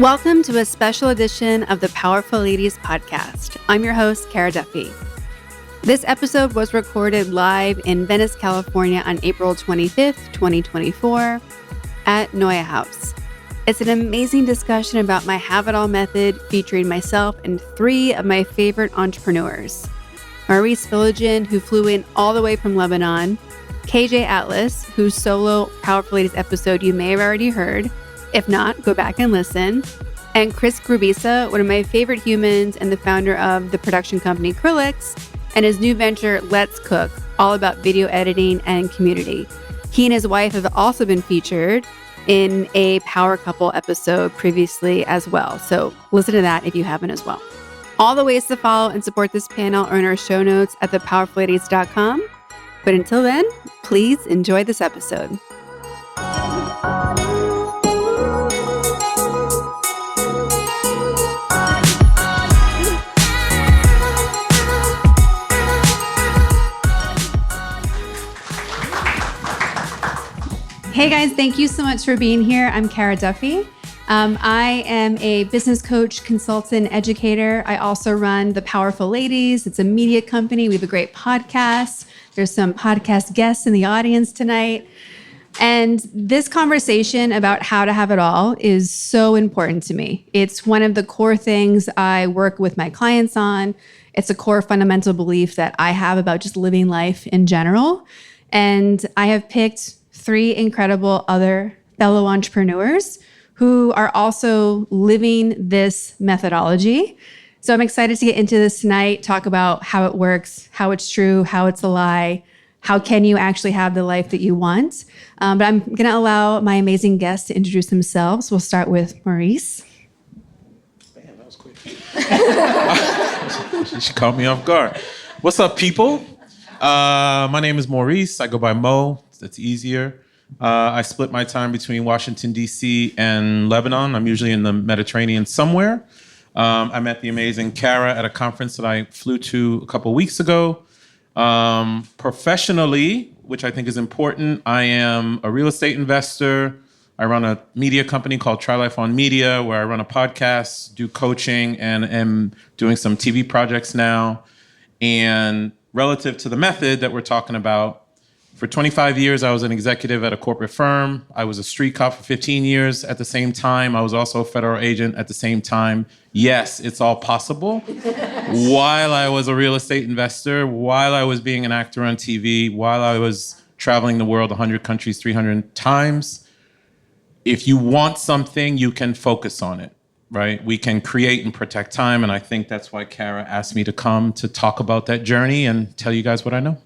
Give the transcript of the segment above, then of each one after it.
Welcome to a special edition of the Powerful Ladies podcast. I'm your host, Kara Duffy. This episode was recorded live in Venice, California on April 25th, 2024 at NeueHouse. It's an amazing discussion about my Have It All method featuring myself and three of my favorite entrepreneurs. Maurice Philogin, who flew in all the way from Lebanon, KJ Atlas, whose solo Powerful Ladies episode you may have already heard. If not, go back and listen. And Chris Grubisa, one of my favorite humans and the founder of the production company Krillix, and his new venture, Let's Cook, all about video editing and community. He and his wife have also been featured in a Power Couple episode previously as well. So listen to that if you haven't as well. All the ways to follow and support this panel are in our show notes at thepowerfulladies.com. But until then, please enjoy this episode. Hey guys, thank you so much for being here. I'm Kara Duffy. I am a business coach, consultant, educator. I also run The Powerful Ladies. It's a media company. We have a great podcast. There's some podcast guests in the audience tonight. And this conversation about how to have it all is so important to me. It's one of the core things I work with my clients on. It's a core fundamental belief that I have about just living life in general. And I have picked three incredible other fellow entrepreneurs who are also living this methodology. So I'm excited to get into this tonight, talk about how it works, how it's true, how it's a lie, how can you actually have the life that you want. But I'm going to allow my amazing guests to introduce themselves. We'll start with Maurice. Man, that was quick. She caught me off guard. What's up, people? My name is Maurice. I go by Mo. That's easier. I split my time between Washington, D.C. and Lebanon. I'm usually in the Mediterranean somewhere. I met the amazing Kara at a conference that I flew to a couple weeks ago. Professionally, which I think is important, I am a real estate investor. I run a media company called Try Life on Media, where I run a podcast, do coaching, and am doing some TV projects now. And relative to the method that we're talking about, for 25 years, I was an executive at a corporate firm. I was a street cop for 15 years at the same time. I was also a federal agent at the same time. Yes, it's all possible. While I was a real estate investor, while I was being an actor on TV, while I was traveling the world 100 countries, 300 times, if you want something, you can focus on it, right? We can create and protect time. And I think that's why Kara asked me to come to talk about that journey and tell you guys what I know.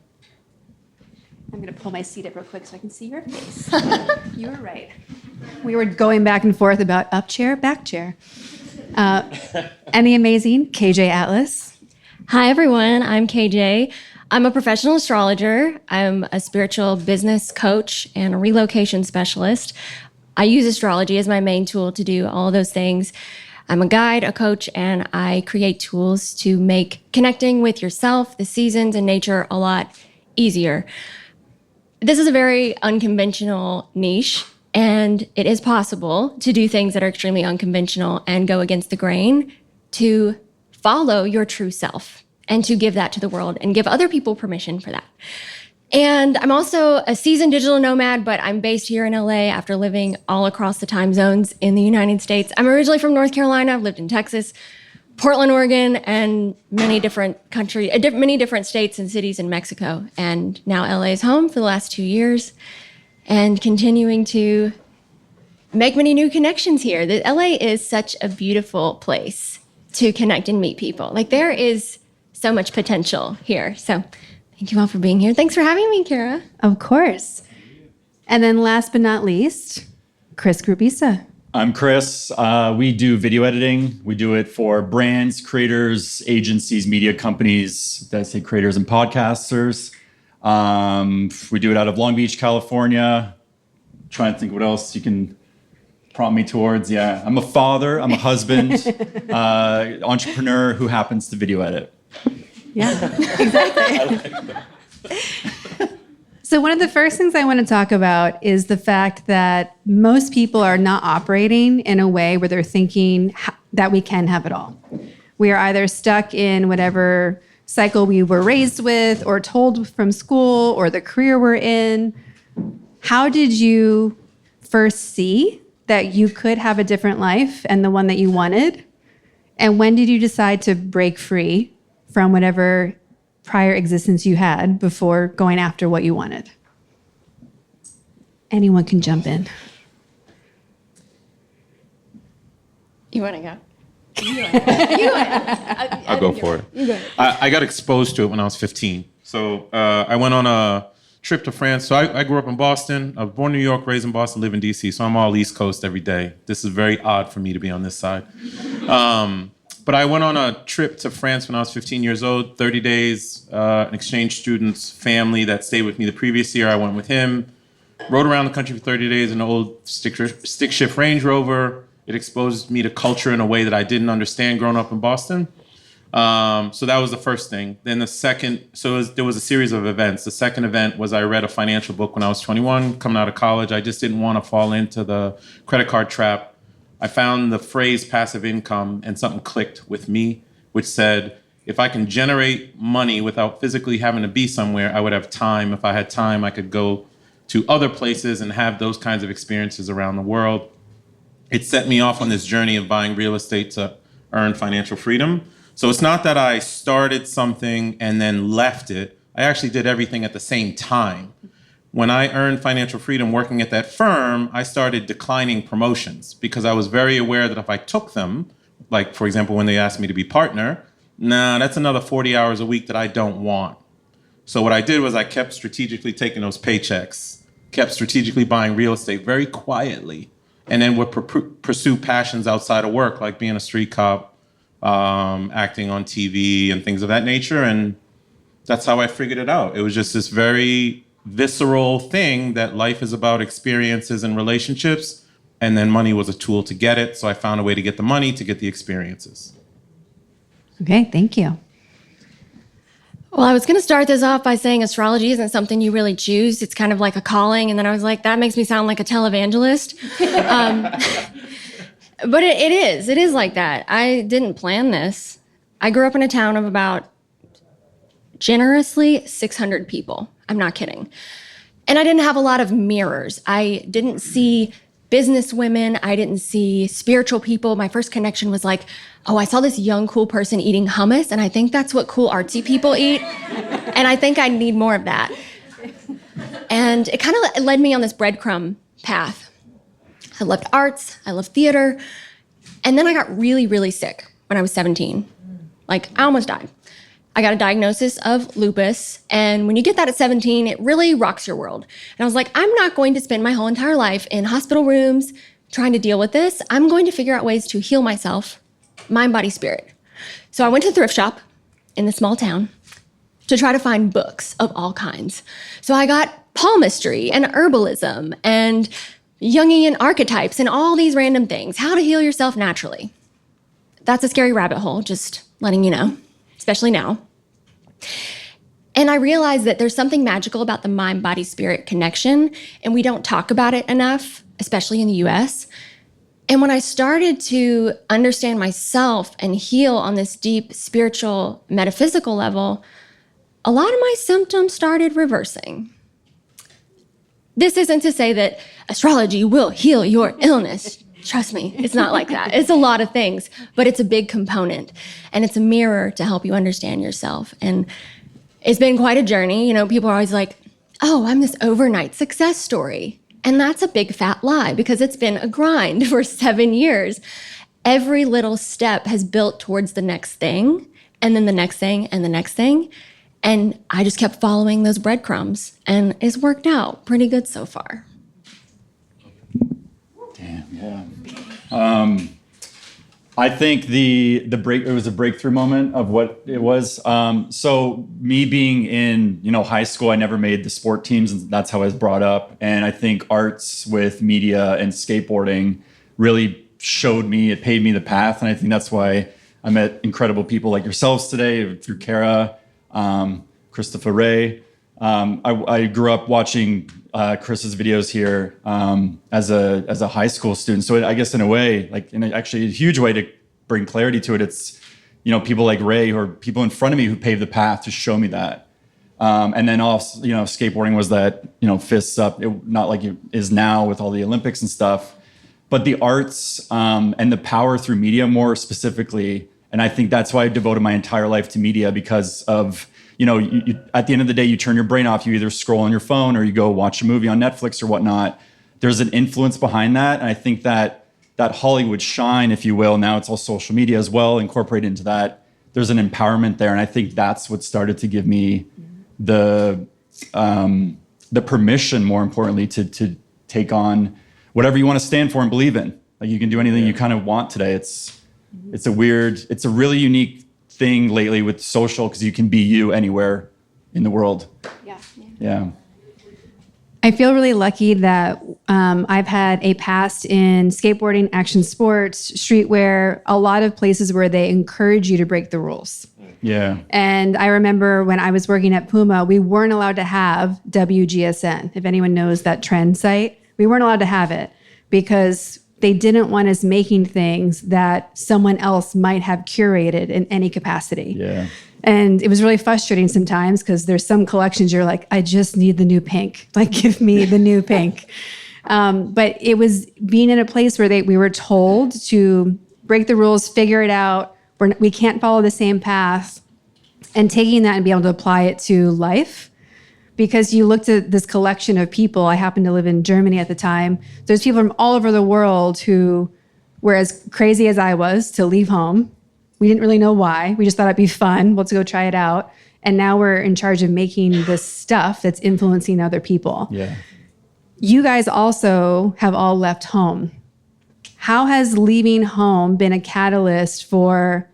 I'm going to pull my seat up real quick so I can see your face. You were right. We were going back and forth about up chair, back chair. And the amazing KJ Atlas. Hi, everyone. I'm KJ. I'm a professional astrologer. I'm a spiritual business coach and a relocation specialist. I use astrology as my main tool to do all of those things. I'm a guide, a coach, and I create tools to make connecting with yourself, the seasons, and nature a lot easier. This is a very unconventional niche, and it is possible to do things that are extremely unconventional and go against the grain, to follow your true self and to give that to the world and give other people permission for that. And I'm also a seasoned digital nomad, but I'm based here in LA after living all across the time zones in the United States. I'm originally from North Carolina. I've lived in Texas, Portland, Oregon, and many different states and cities in Mexico. And now LA is home for the last 2 years and continuing to make many new connections here. LA is such a beautiful place to connect and meet people. Like, there is so much potential here. So thank you all for being here. Thanks for having me, Kara. Of course. And then last but not least, Chris Grubisa. I'm Chris. We do video editing. We do it for brands, creators, agencies, media companies. Did I say creators and podcasters? We do it out of Long Beach, California. Trying to think what else you can prompt me towards. Yeah, I'm a father. I'm a husband, entrepreneur who happens to video edit. Yeah, exactly. So one of the first things I want to talk about is the fact that most people are not operating in a way where they're thinking that we can have it all. We are either stuck in whatever cycle we were raised with or told from school or the career we're in. How did you first see that you could have a different life and the one that you wanted? And when did you decide to break free from whatever prior existence you had before going after what you wanted? Anyone can jump in. You want to go? I'll go for it. I got exposed to it when I was 15. So I went on a trip to France. So I grew up in Boston. I was born in New York, raised in Boston, live in DC. So I'm all East Coast every day. This is very odd for me to be on this side. But I went on a trip to France when I was 15 years old, 30 days, an exchange student's family that stayed with me the previous year. I went with him, rode around the country for 30 days in an old stick shift Range Rover. It exposed me to culture in a way that I didn't understand growing up in Boston. So that was the first thing. Then the second, there was a series of events. The second event was I read a financial book when I was 21, coming out of college. I just didn't want to fall into the credit card trap. I found the phrase passive income and something clicked with me, which said, if I can generate money without physically having to be somewhere, I would have time. If I had time, I could go to other places and have those kinds of experiences around the world. It set me off on this journey of buying real estate to earn financial freedom. So it's not that I started something and then left it. I actually did everything at the same time. When I earned financial freedom working at that firm, I started declining promotions because I was very aware that if I took them, like, for example, when they asked me to be partner, that's another 40 hours a week that I don't want. So what I did was I kept strategically taking those paychecks, kept strategically buying real estate very quietly, and then would pursue passions outside of work, like being a street cop, acting on TV and things of that nature. And that's how I figured it out. It was just this very visceral thing that life is about experiences and relationships, and then money was a tool to get it. So I found a way to get the money to get the experiences. Okay, thank you. Well, I was going to start this off by saying astrology isn't something you really choose. It's kind of like a calling. And then I was like, that makes me sound like a televangelist. But it is. It is like that. I didn't plan this. I grew up in a town of about generously 600 people. I'm not kidding. And I didn't have a lot of mirrors. I didn't see business women. I didn't see spiritual people. My first connection was like, oh, I saw this young, cool person eating hummus, and I think that's what cool, artsy people eat. And I think I need more of that. And it kind of led me on this breadcrumb path. I loved arts. I loved theater. And then I got really, really sick when I was 17. Like, I almost died. I got a diagnosis of lupus, and when you get that at 17, it really rocks your world. And I was like, I'm not going to spend my whole entire life in hospital rooms trying to deal with this. I'm going to figure out ways to heal myself, mind, body, spirit. So I went to a thrift shop in the small town to try to find books of all kinds. So I got palmistry and herbalism and Jungian archetypes and all these random things, how to heal yourself naturally. That's a scary rabbit hole, just letting you know, especially now. And I realized that there's something magical about the mind, body, spirit connection, and we don't talk about it enough, especially in the US. And when I started to understand myself and heal on this deep spiritual, metaphysical level, a lot of my symptoms started reversing. This isn't to say that astrology will heal your illness. Trust me, it's not like that. It's a lot of things, but it's a big component, and it's a mirror to help you understand yourself. And it's been quite a journey. You know, people are always like, oh, I'm this overnight success story. And that's a big fat lie because it's been a grind for 7 years. Every little step has built towards the next thing, and then the next thing, and the next thing. And I just kept following those breadcrumbs, and it's worked out pretty good so far. Damn, yeah. I think it was a breakthrough moment of what it was. So me being in, high school, I never made the sport teams, and that's how I was brought up. And I think arts with media and skateboarding really it paved me the path. And I think that's why I met incredible people like yourselves today through Kara, Christopher Ray, I grew up watching Chris's videos here as a high school student. So I guess in a way, like actually a huge way to bring clarity to it, it's, people like Ray or people in front of me who paved the path to show me that. And then also, skateboarding was that, fists up, not like it is now with all the Olympics and stuff, but the arts and the power through media more specifically. And I think that's why I devoted my entire life to media, because of, you, at the end of the day, you turn your brain off. You either scroll on your phone or you go watch a movie on Netflix or whatnot. There's an influence behind that. And I think that Hollywood shine, if you will, now it's all social media as well, incorporated into that. There's an empowerment there. And I think that's what started to give me the permission, more importantly, to take on whatever you want to stand for and believe in. Like you can do anything you kind of want today. It's a really unique thing lately with social, because you can be you anywhere in the world. Yeah. I feel really lucky that I've had a past in skateboarding, action sports, streetwear, a lot of places where they encourage you to break the rules. Yeah. And I remember when I was working at Puma, we weren't allowed to have WGSN. If anyone knows that trend site, we weren't allowed to have it because they didn't want us making things that someone else might have curated in any capacity. Yeah. And it was really frustrating sometimes because there's some collections you're like, I just need the new pink. Like, give me the new pink. But it was being in a place where we were told to break the rules, figure it out. We can't follow the same path. And taking that and being able to apply it to life. Because you looked at this collection of people. I happened to live in Germany at the time. There's people from all over the world who were as crazy as I was to leave home. We didn't really know why. We just thought it'd be fun. Let's go try it out. And now we're in charge of making this stuff that's influencing other people. Yeah. You guys also have all left home. How has leaving home been a catalyst for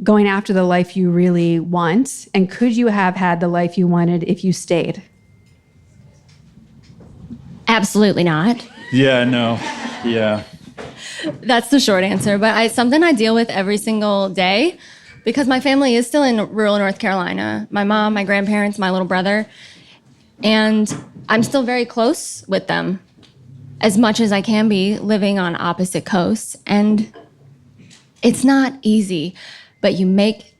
going after the life you really want? And could you have had the life you wanted if you stayed? Absolutely not. Yeah, no. Yeah. That's the short answer, but it's something I deal with every single day because my family is still in rural North Carolina. My mom, my grandparents, my little brother, and I'm still very close with them as much as I can be living on opposite coasts. And it's not easy, but you make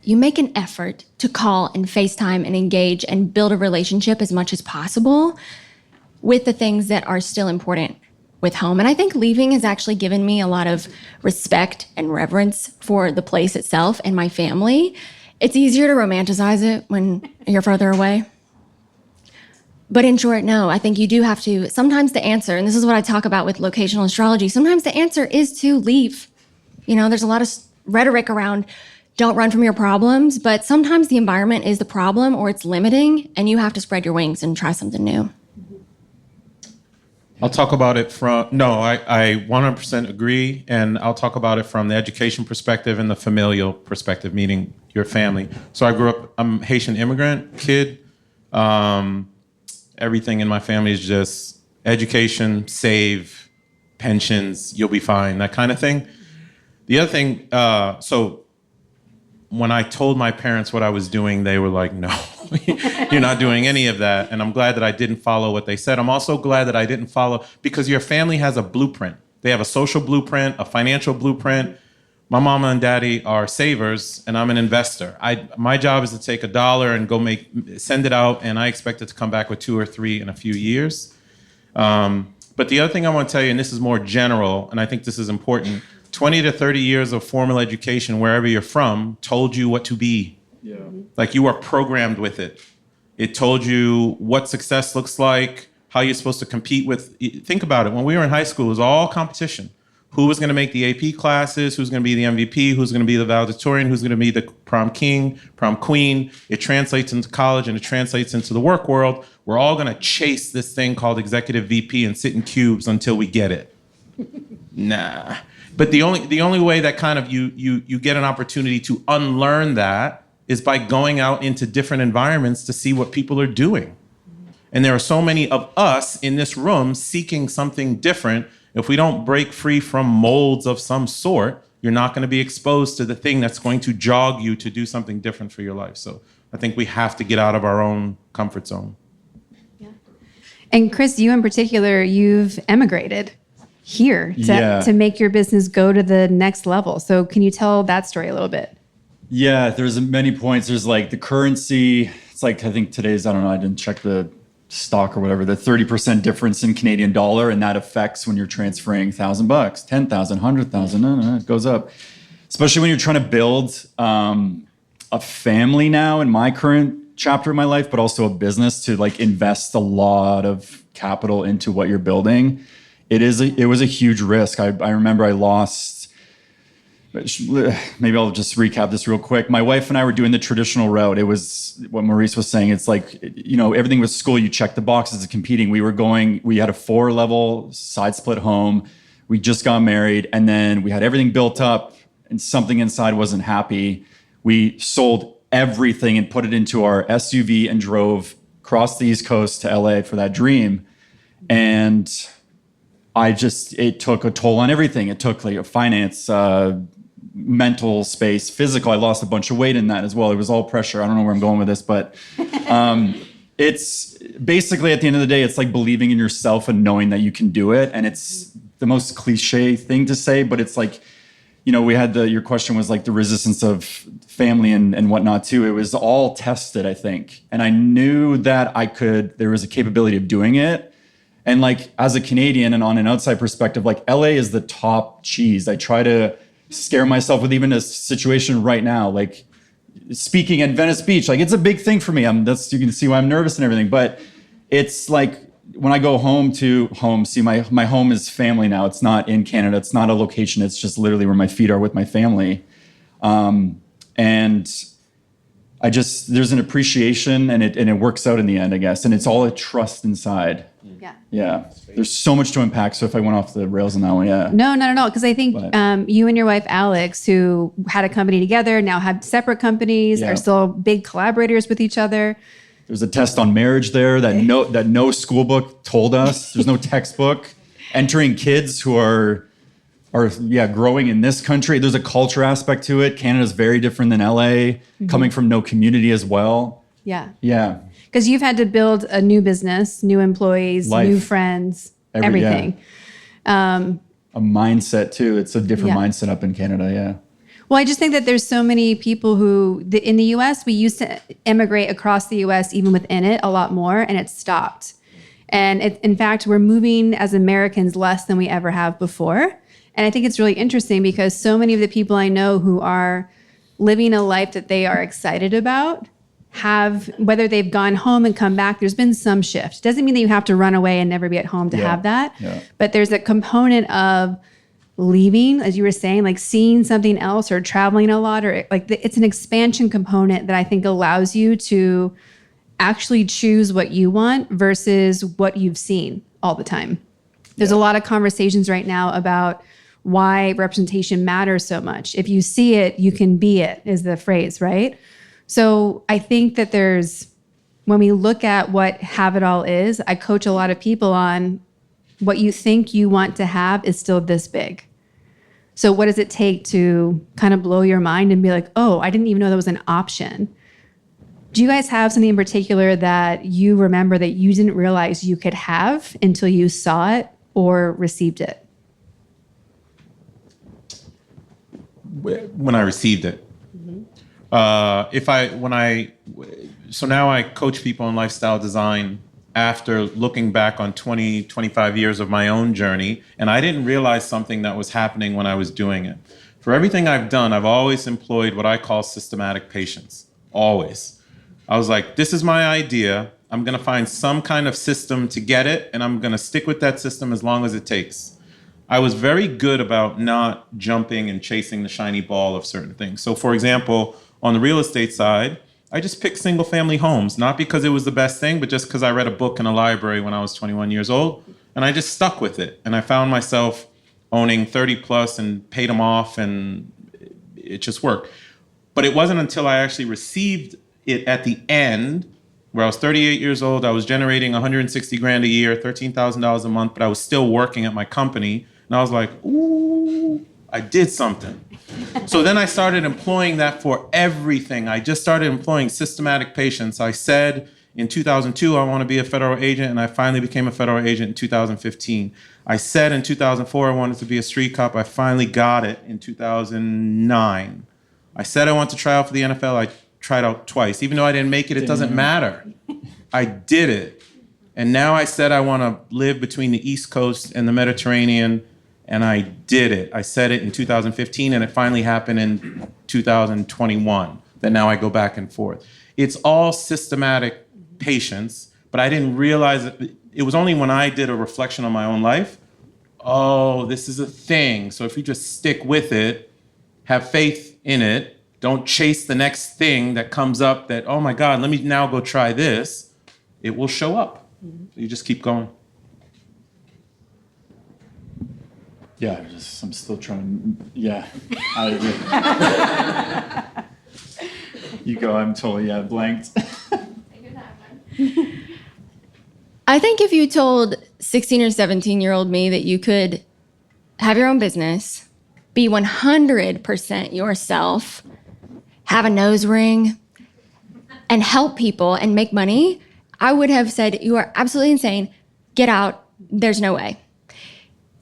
an effort to call and FaceTime and engage and build a relationship as much as possible with the things that are still important with home. And I think leaving has actually given me a lot of respect and reverence for the place itself and my family. It's easier to romanticize it when you're further away. But in short, no, I think you do have to, sometimes the answer, and this is what I talk about with locational astrology, sometimes the answer is to leave. There's a lot of rhetoric around don't run from your problems, but sometimes the environment is the problem or it's limiting and you have to spread your wings and try something new. I'll talk about it I 100% agree. And I'll talk about it from the education perspective and the familial perspective, meaning your family. So I'm a Haitian immigrant kid. Everything in my family is just education, save, pensions, you'll be fine, that kind of thing. The other thing, so when I told my parents what I was doing, they were like, no, you're not doing any of that. And I'm glad that I didn't follow what they said. I'm also glad that I didn't follow, because your family has a blueprint. They have a social blueprint, a financial blueprint. My mama and daddy are savers, and I'm an investor. My job is to take $1 and send it out, and I expect it to come back with 2 or 3 in a few years. But the other thing I want to tell you, and this is more general, and I think this is important, 20 to 30 years of formal education, wherever you're from, told you what to be. Yeah. Like you are programmed with it. It told you what success looks like, how you're supposed to compete with. Think about it. When we were in high school, it was all competition. Who was going to make the AP classes? Who's going to be the MVP? Who's going to be the valedictorian? Who's going to be the prom king, prom queen? It translates into college and it translates into the work world. We're all going to chase this thing called executive VP and sit in cubes until we get it. Nah. But the only way that kind of you get an opportunity to unlearn that is by going out into different environments to see what people are doing. And there are so many of us in this room seeking something different. If we don't break free from molds of some sort, you're not going to be exposed to the thing that's going to jog you to do something different for your life. So I think we have to get out of our own comfort zone. And Chris, you in particular, you've emigrated here to make your business go to the next level. So can you tell that story a little bit? Yeah, there's many points. There's like the currency. It's like, I think today's, I don't know, I didn't check the stock or whatever, the 30% difference in Canadian dollar. And that affects when you're transferring $1,000, 10,000, 100,000, it goes up. Especially when you're trying to build a family now in my current chapter of my life, but also a business to like invest a lot of capital into what you're building. It was a huge risk. I remember I lost, maybe I'll just recap this real quick. My wife and I were doing the traditional route. It was what Maurice was saying. It's like, everything with school, you check the boxes of competing. We had a 4-level side split home. We just got married, and then we had everything built up and something inside wasn't happy. We sold everything and put it into our SUV and drove across the East Coast to LA for that dream. And it took a toll on everything. It took like a finance, mental space, physical. I lost a bunch of weight in that as well. It was all pressure. I don't know where I'm going with this, but it's basically at the end of the day, it's like believing in yourself and knowing that you can do it. And it's the most cliche thing to say, but it's like, we had your question was like the resistance of family and whatnot too. It was all tested, I think. And I knew that there was a capability of doing it. And like, as a Canadian and on an outside perspective, like LA is the top cheese. I try to scare myself with even a situation right now, like speaking at Venice Beach, like it's a big thing for me. You can see why I'm nervous and everything, but it's like, when I go see my home is family now. It's not in Canada. It's not a location. It's just literally where my feet are with my family. And there's an appreciation and it works out in the end, I guess. And it's all a trust inside. Yeah. Yeah. There's so much to unpack. So if I went off the rails on that one, yeah. No, not at all. Because I think you and your wife, Alex, who had a company together, now have separate companies, are still big collaborators with each other. There's a test on marriage there that no school book told us. There's no textbook. Entering kids who are growing in this country. There's a culture aspect to it. Canada's very different than LA, coming from no community as well. Yeah. Yeah. Because you've had to build a new business, new employees, Life. New friends, everything. Yeah. A mindset too. It's a different mindset up in Canada. Yeah. Well, I just think that there's so many people who, in the U.S., we used to immigrate across the U.S., even within it, a lot more, and it stopped. And in fact, we're moving as Americans less than we ever have before. And I think it's really interesting because so many of the people I know who are living a life that they are excited about whether they've gone home and come back, there's been some shift. Doesn't mean that you have to run away and never be at home to have that. Yeah. But there's a component of leaving, as you were saying, like seeing something else or traveling a lot, or like it's an expansion component that I think allows you to actually choose what you want versus what you've seen all the time. There's a lot of conversations right now about why representation matters so much. If you see it, you can be it, is the phrase, right? So I think that when we look at what Have It All is, I coach a lot of people on what you think you want to have is still this big. So what does it take to kind of blow your mind and be like, oh, I didn't even know that was an option? Do you guys have something in particular that you remember that you didn't realize you could have until you saw it or received it? When I received it. So now I coach people in lifestyle design after looking back on 20, 25 years of my own journey, and I didn't realize something that was happening when I was doing it. For everything I've done, I've always employed what I call systematic patience. Always. I was like, this is my idea. I'm going to find some kind of system to get it, and I'm going to stick with that system as long as it takes. I was very good about not jumping and chasing the shiny ball of certain things. So for example, on the real estate side, I just picked single family homes, not because it was the best thing, but just because I read a book in a library when I was 21 years old, and I just stuck with it. And I found myself owning 30 plus and paid them off, and it just worked. But it wasn't until I actually received it at the end, where I was 38 years old, I was generating 160 grand a year, $13,000 a month, but I was still working at my company. And I was like, ooh, I did something. So then I started employing that for everything. I just started employing systematic patience. I said in 2002, I want to be a federal agent, and I finally became a federal agent in 2015. I said in 2004, I wanted to be a street cop. I finally got it in 2009. I said I want to try out for the NFL. I tried out twice. Even though I didn't make it, it doesn't matter. I did it. And now I said I want to live between the East Coast and the Mediterranean, and I did it. I said it in 2015, and it finally happened in 2021. That now I go back and forth. It's all systematic patience, but I didn't realize it. It was only when I did a reflection on my own life, oh, this is a thing. So if you just stick with it, have faith in it, don't chase the next thing that comes up that, oh my God, let me now go try this, it will show up. You just keep going. Yeah, I'm still trying. Yeah, I agree. You go. I'm totally blanked. I think if you told 16 or 17-year-old me that you could have your own business, be 100% yourself, have a nose ring, and help people and make money, I would have said, you are absolutely insane. Get out. There's no way.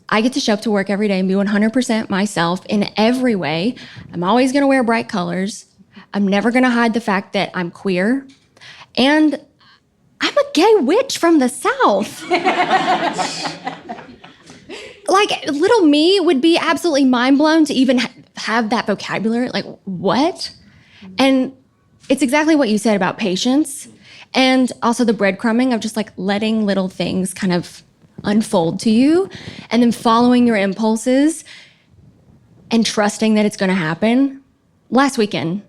I get to show up to work every day and be 100% myself in every way. I'm always going to wear bright colors. I'm never going to hide the fact that I'm queer. And I'm a gay witch from the South. Like, little me would be absolutely mind blown to even have that vocabulary. Like, what? And it's exactly what you said about patience and also the breadcrumbing of just like letting little things kind of unfold to you and then following your impulses and trusting that it's going to happen. Last weekend,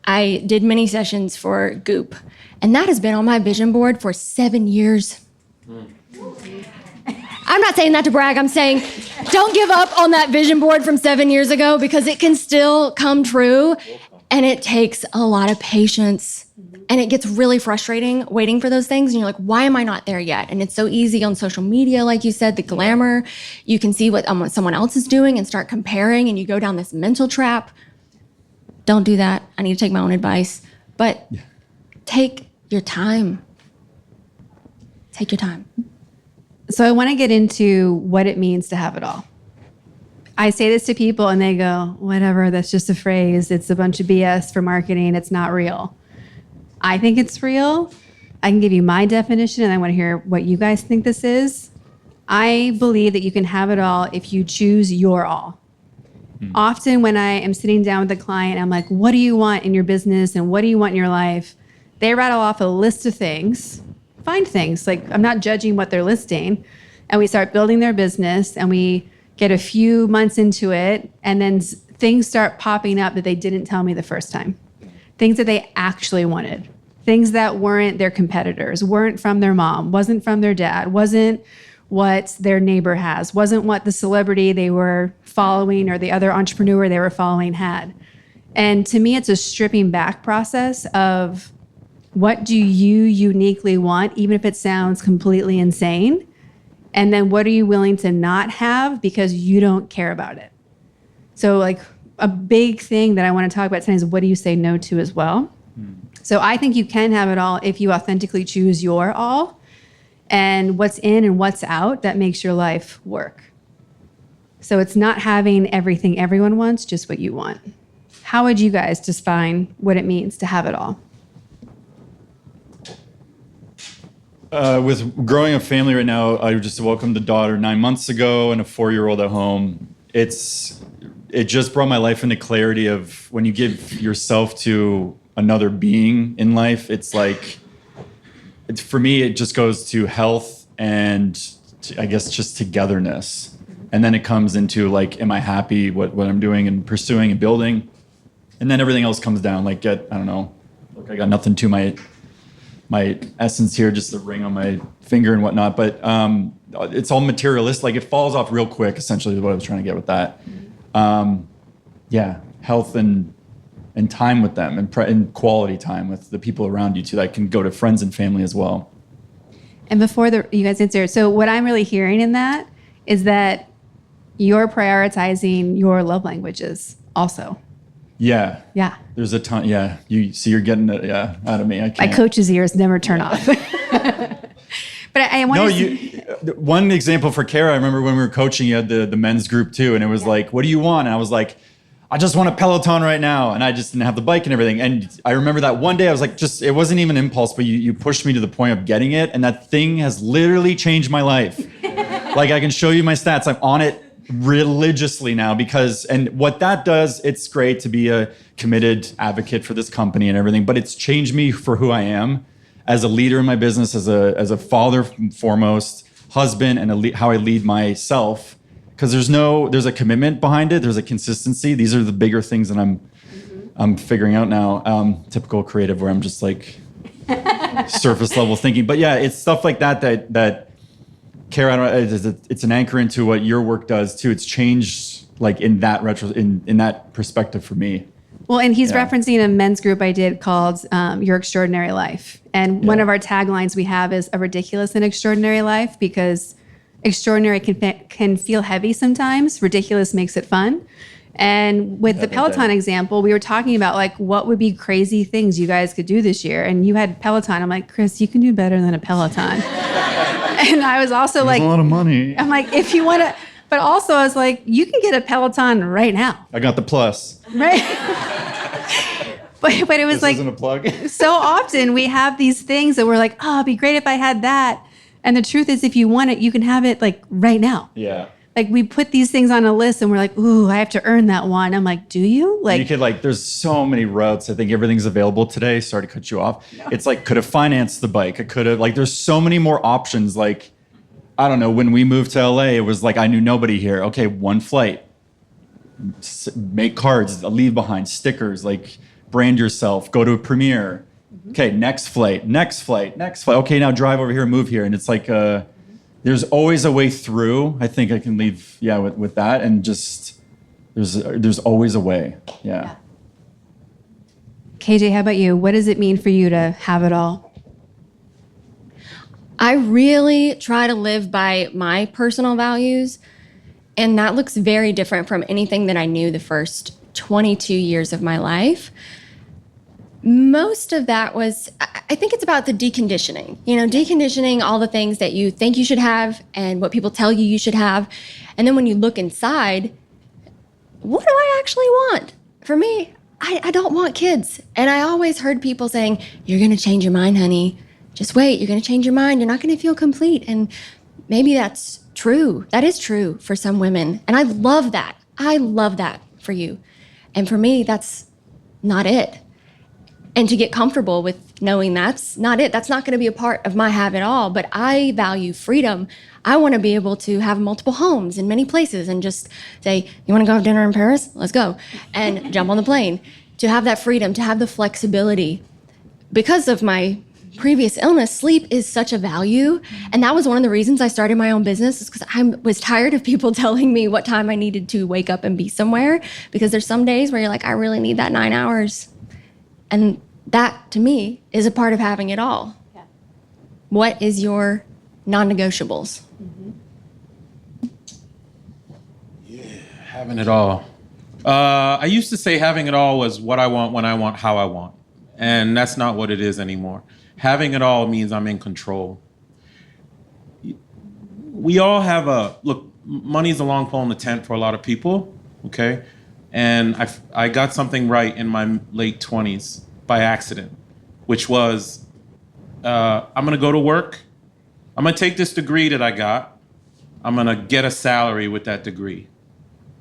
I did mini sessions for Goop, and that has been on my vision board for 7 years. I'm not saying that to brag. I'm saying don't give up on that vision board from 7 years ago because it can still come true, and it takes a lot of patience. And it gets really frustrating waiting for those things. And you're like, why am I not there yet? And it's so easy on social media, like you said, the glamour. You can see what someone else is doing and start comparing, and you go down this mental trap. Don't do that. I need to take my own advice. But take your time. Take your time. So I want to get into what it means to have it all. I say this to people and they go, whatever, that's just a phrase. It's a bunch of BS for marketing. It's not real. I think it's real. I can give you my definition, and I want to hear what you guys think this is. I believe that you can have it all if you choose your all. Often when I am sitting down with a client, I'm like, what do you want in your business and what do you want in your life? They rattle off a list of things, find things. Like, I'm not judging what they're listing. And we start building their business, and we get a few months into it, and then things start popping up that they didn't tell me the first time. Things that they actually wanted, things that weren't their competitors, weren't from their mom, wasn't from their dad, wasn't what their neighbor has, wasn't what the celebrity they were following or the other entrepreneur they were following had. And to me, it's a stripping back process of what do you uniquely want, even if it sounds completely insane? And then what are you willing to not have because you don't care about it? So like, a big thing that I want to talk about tonight is what do you say no to as well? So I think you can have it all if you authentically choose your all, and what's in and what's out that makes your life work. So it's not having everything everyone wants, just what you want. How would you guys define what it means to have it all? With growing a family right now, I just welcomed a daughter 9 months ago and a 4-year-old at home. It just brought my life into clarity of when you give yourself to another being in life, it's like, for me, it just goes to health and I guess just togetherness. And then it comes into like, am I happy what I'm doing and pursuing and building? And then everything else comes down. Like, I don't know, look, I got nothing to my essence here, just the ring on my finger and whatnot. But it's all materialist. Like, it falls off real quick, essentially, is what I was trying to get with that. Health and time with them and quality time with the people around you too. That can go to friends and family as well. And before you guys answer, so what I'm really hearing in that is that you're prioritizing your love languages also. Yeah. Yeah. There's a ton. Yeah. You're getting it. Yeah. Out of me. I My can't. coach's ears never turn off. But I want to. One example for Kara, I remember when we were coaching, you had the men's group too. And it was like, what do you want? And I was like, I just want a Peloton right now. And I just didn't have the bike and everything. And I remember that one day I was like, it wasn't even impulse, but you pushed me to the point of getting it. And that thing has literally changed my life. Like I can show you my stats. I'm on it religiously now and what that does, it's great to be a committed advocate for this company and everything, but it's changed me for who I am as a leader in my business, as a father foremost, husband, and how I lead myself. Because there's a commitment behind it. There's a consistency. These are the bigger things that I'm figuring out now. Typical creative where I'm just like surface level thinking. But yeah, it's stuff like that Kara, it's an anchor into what your work does too. It's changed like in that in that perspective for me. Well, and he's referencing a men's group I did called Your Extraordinary Life. And one of our taglines we have is a ridiculous and extraordinary life, because extraordinary can feel heavy sometimes. Ridiculous makes it fun. And with the Peloton example, we were talking about like what would be crazy things you guys could do this year. And you had Peloton. I'm like, Chris, you can do better than a Peloton. And I was also like, a lot of money. I'm like, if you want to, but also I was like, you can get a Peloton right now. I got the plus. Right. But it was this like, isn't a plug. So often we have these things that we're like, oh, it'd be great if I had that. And the truth is, if you want it, you can have it like right now. Yeah. Like we put these things on a list and we're like, ooh, I have to earn that one. I'm like, do you? Like, you could there's so many routes. I think everything's available today. Sorry to cut you off. No. It's like, could have financed the bike. I could have, there's so many more options. Like, I don't know, when we moved to LA, it was like, I knew nobody here. Okay, one flight, make cards, leave behind, stickers, brand yourself, go to a premiere. Mm-hmm. Okay, next flight. Okay, now drive over here, move here. And it's like, there's always a way through. I think I can leave, with that. And just, there's always a way. Yeah. KJ, how about you? What does it mean for you to have it all? I really try to live by my personal values, and that looks very different from anything that I knew the first 22 years of my life. Most of that was, I think it's about the deconditioning, deconditioning all the things that you think you should have and what people tell you should have. And then when you look inside, what do I actually want? For me, I don't want kids. And I always heard people saying, you're going to change your mind, honey. Just wait, you're going to change your mind. You're not going to feel complete. And maybe that's true. That is true for some women. And I love that. I love that for you. And for me, that's not it. And to get comfortable with knowing that's not it, that's not going to be a part of my have it all, but I value freedom. I want to be able to have multiple homes in many places and just say, you want to go have dinner in Paris? Let's go. And jump on the plane. To have that freedom, to have the flexibility. Because of my previous illness, sleep is such a value. And that was one of the reasons I started my own business, is because I was tired of people telling me what time I needed to wake up and be somewhere. Because there's some days where you're like, I really need that 9 hours. And that, to me, is a part of having it all. Yeah. What is your non-negotiables? Mm-hmm. Yeah, having it all. I used to say having it all was what I want, when I want, how I want. And that's not what it is anymore. Having it all means I'm in control. We all have money's a long pole in the tent for a lot of people, okay? And I got something right in my late 20s by accident, which was, I'm gonna go to work, I'm gonna take this degree that I got, I'm gonna get a salary with that degree.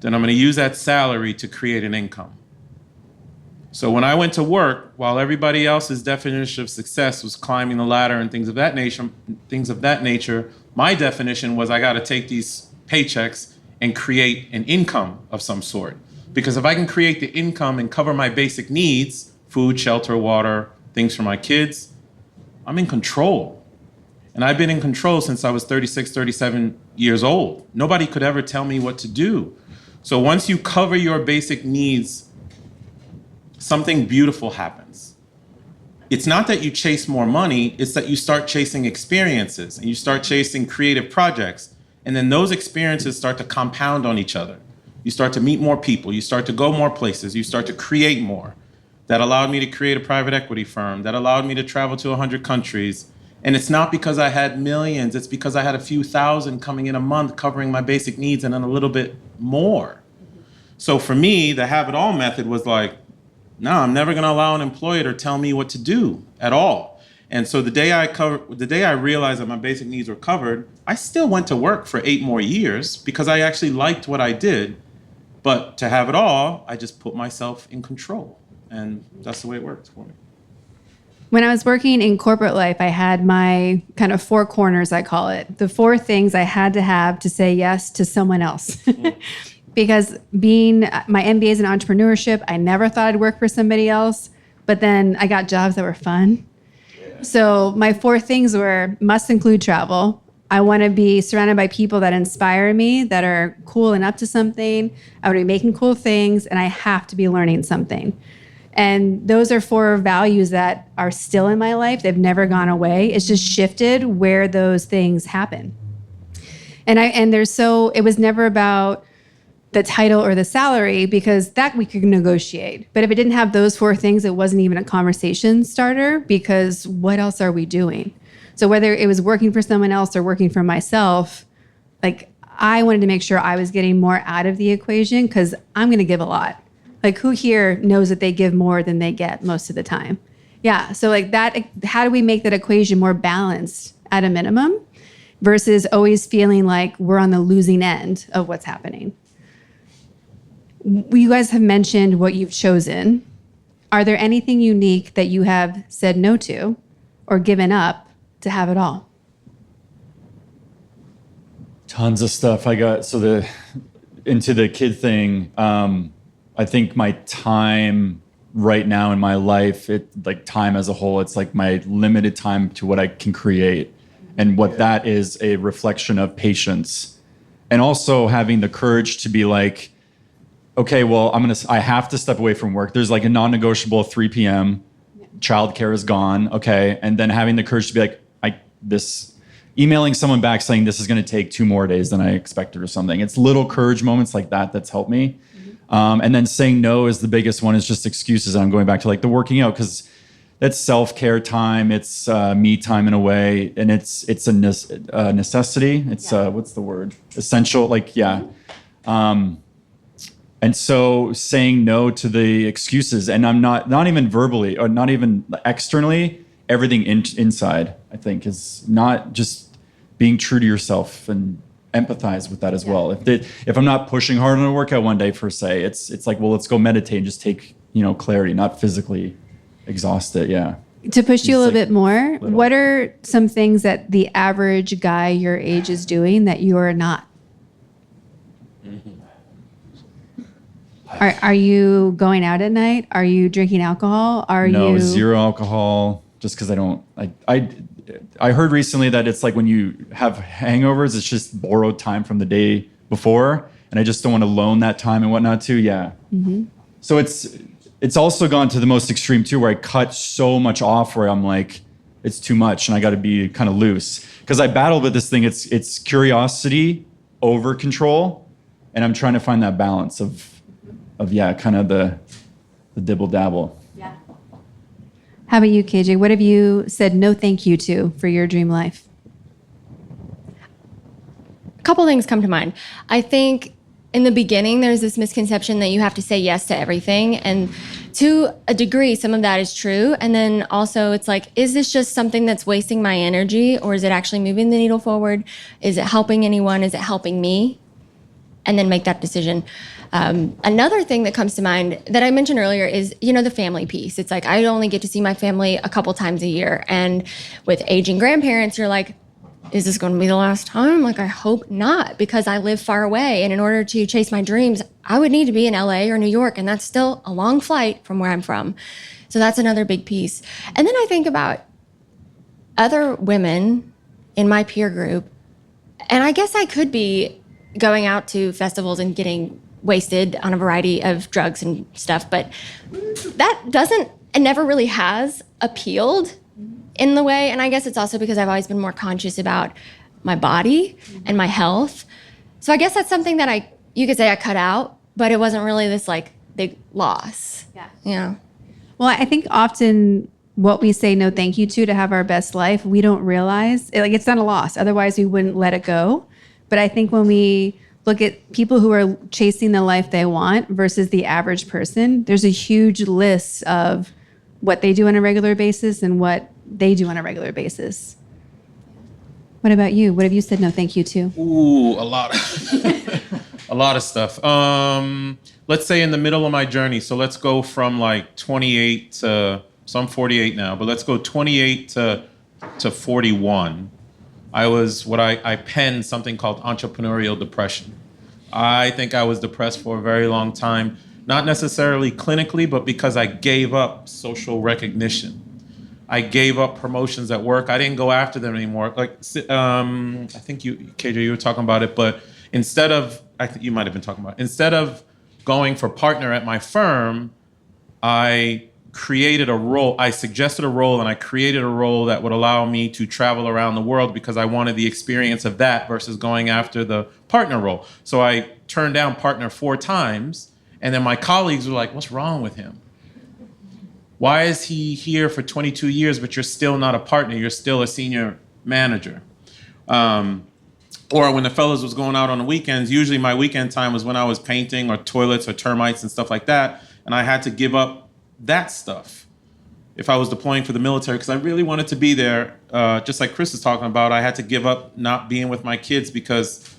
Then I'm gonna use that salary to create an income. So when I went to work, while everybody else's definition of success was climbing the ladder and things of that nature, my definition was I gotta take these paychecks and create an income of some sort. Because if I can create the income and cover my basic needs, food, shelter, water, things for my kids, I'm in control. And I've been in control since I was 36, 37 years old. Nobody could ever tell me what to do. So once you cover your basic needs, something beautiful happens. It's not that you chase more money, it's that you start chasing experiences and you start chasing creative projects. And then those experiences start to compound on each other. You start to meet more people. You start to go more places. You start to create more. That allowed me to create a private equity firm. That allowed me to travel to 100 countries. And it's not because I had millions. It's because I had a few thousand coming in a month covering my basic needs and then a little bit more. So for me, the have it all method was like, no, I'm never going to allow an employer to tell me what to do at all. And so the day I realized that my basic needs were covered, I still went to work for 8 more years because I actually liked what I did. But to have it all, I just put myself in control. And that's the way it worked for me. When I was working in corporate life, I had my kind of 4 corners, I call it. The 4 things I had to have to say yes to someone else. Because my MBA is in entrepreneurship, I never thought I'd work for somebody else. But then I got jobs that were fun. Yeah. So my 4 things must include travel. I want to be surrounded by people that inspire me, that are cool and up to something. I want to be making cool things, and I have to be learning something. And those are 4 values that are still in my life. They've never gone away. It's just shifted where those things happen. It was never about the title or the salary, because that we could negotiate. But if it didn't have those 4 things, it wasn't even a conversation starter, because what else are we doing? So whether it was working for someone else or working for myself, like I wanted to make sure I was getting more out of the equation, because I'm going to give a lot. Like, who here knows that they give more than they get most of the time? Yeah. So like that, how do we make that equation more balanced at a minimum versus always feeling like we're on the losing end of what's happening? You guys have mentioned what you've chosen. Are there anything unique that you have said no to or given up to have it all? Tons of stuff. I got, into the kid thing, I think my time right now in my life, time as a whole, it's like my limited time to what I can create. And what that is a reflection of patience. And also having the courage to be like, okay, well, I have to step away from work. There's like a non-negotiable 3 p.m. Childcare is gone. Okay. And then having the courage to be like, emailing someone back saying this is going to take 2 more days than I expected or something. It's little courage moments like that that's helped me. And then saying no is the biggest one. Is just excuses. And I'm going back to like the working out, because that's self-care time. It's me time in a way. And it's a necessity. It's what's the word? Essential. Like, yeah. And so saying no to the excuses, and I'm not even verbally or not even externally, everything inside, I think, is not just being true to yourself and empathize with that as well. If I'm not pushing hard on a workout one day per se, it's like, well, let's go meditate and just take, clarity, not physically exhaust it. Yeah. To push you a little bit more, what are some things that the average guy your age is doing that you are not? Are you going out at night? Are you drinking alcohol? No, 0 alcohol. Just because I don't. I heard recently that it's like when you have hangovers, it's just borrowed time from the day before, and I just don't want to loan that time and whatnot too. Yeah. Mm-hmm. So it's also gone to the most extreme too, where I cut so much off where I'm like, it's too much, and I got to be kind of loose, because I battle with this thing. It's curiosity over control, and I'm trying to find that balance of kind of the dibble dabble. Yeah. How about you, KJ? What have you said no thank you to for your dream life? A couple things come to mind. I think in the beginning, there's this misconception that you have to say yes to everything. And to a degree, some of that is true. And then also it's like, is this just something that's wasting my energy, or is it actually moving the needle forward? Is it helping anyone? Is it helping me? And then make that decision. Another thing that comes to mind that I mentioned earlier is, the family piece. It's like, I only get to see my family a couple times a year. And with aging grandparents, you're like, is this going to be the last time? Like, I hope not, because I live far away. And in order to chase my dreams, I would need to be in LA or New York. And that's still a long flight from where I'm from. So that's another big piece. And then I think about other women in my peer group. And I guess I could be going out to festivals and getting wasted on a variety of drugs and stuff, but that doesn't and never really has appealed in the way. And I guess it's also because I've always been more conscious about my body and my health. So I guess that's something that you could say I cut out, but it wasn't really this like big loss. Yeah. Well, I think often what we say no thank you to have our best life, we don't realize it's not a loss. Otherwise we wouldn't let it go. But I think when we look at people who are chasing the life they want versus the average person, there's a huge list of what they do on a regular basis and what they do on a regular basis. What about you? What have you said no thank you to? Ooh, a lot. A lot of stuff. Let's say in the middle of my journey. So let's go from like 28 to, so I'm 48 now, but let's go 28 to 41. I penned something called entrepreneurial depression. I think I was depressed for a very long time, not necessarily clinically, but because I gave up social recognition. I gave up promotions at work. I didn't go after them anymore. Like, I think KJ, you were talking about it, but I think you might have been talking about it. Instead of going for partner at my firm, I created a role. I suggested a role and I created a role that would allow me to travel around the world because I wanted the experience of that versus going after the partner role. So I turned down partner 4 times, and then my colleagues were like, what's wrong with him? Why is he here for 22 years, but you're still not a partner? You're still a senior manager. Or when the fellas was going out on the weekends, usually my weekend time was when I was painting or toilets or termites and stuff like that. And I had to give up that stuff if I was deploying for the military because I really wanted to be there. Just like Chris is talking about, I had to give up not being with my kids because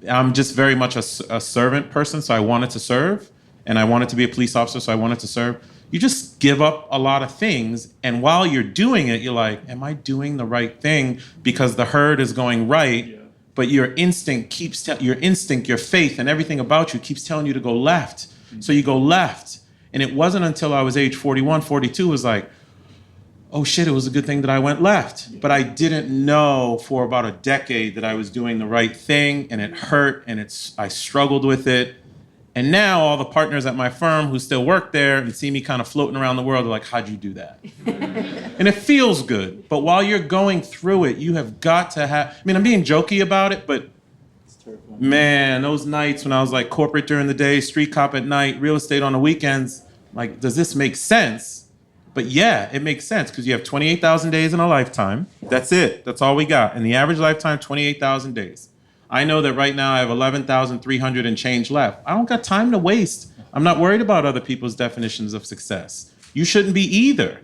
I'm just very much a servant person. So I wanted to serve, and I wanted to be a police officer. So I wanted to serve. You just give up a lot of things. And while you're doing it, you're like, am I doing the right thing? Because the herd is going right. Yeah. But your instinct your faith and everything about you keeps telling you to go left. Mm-hmm. So you go left. And it wasn't until I was age 41, 42 was like, oh shit, it was a good thing that I went left. But I didn't know for about a decade that I was doing the right thing, and it hurt, and I struggled with it. And now all the partners at my firm who still work there and see me kind of floating around the world are like, how'd you do that? And it feels good. But while you're going through it, you have got to I'm being jokey about it, but man, those nights when I was like corporate during the day, street cop at night, real estate on the weekends, like, does this make sense? But yeah, it makes sense because you have 28,000 days in a lifetime. That's it. That's all we got. In the average lifetime, 28,000 days. I know that right now I have 11,300 and change left. I don't got time to waste. I'm not worried about other people's definitions of success. You shouldn't be either.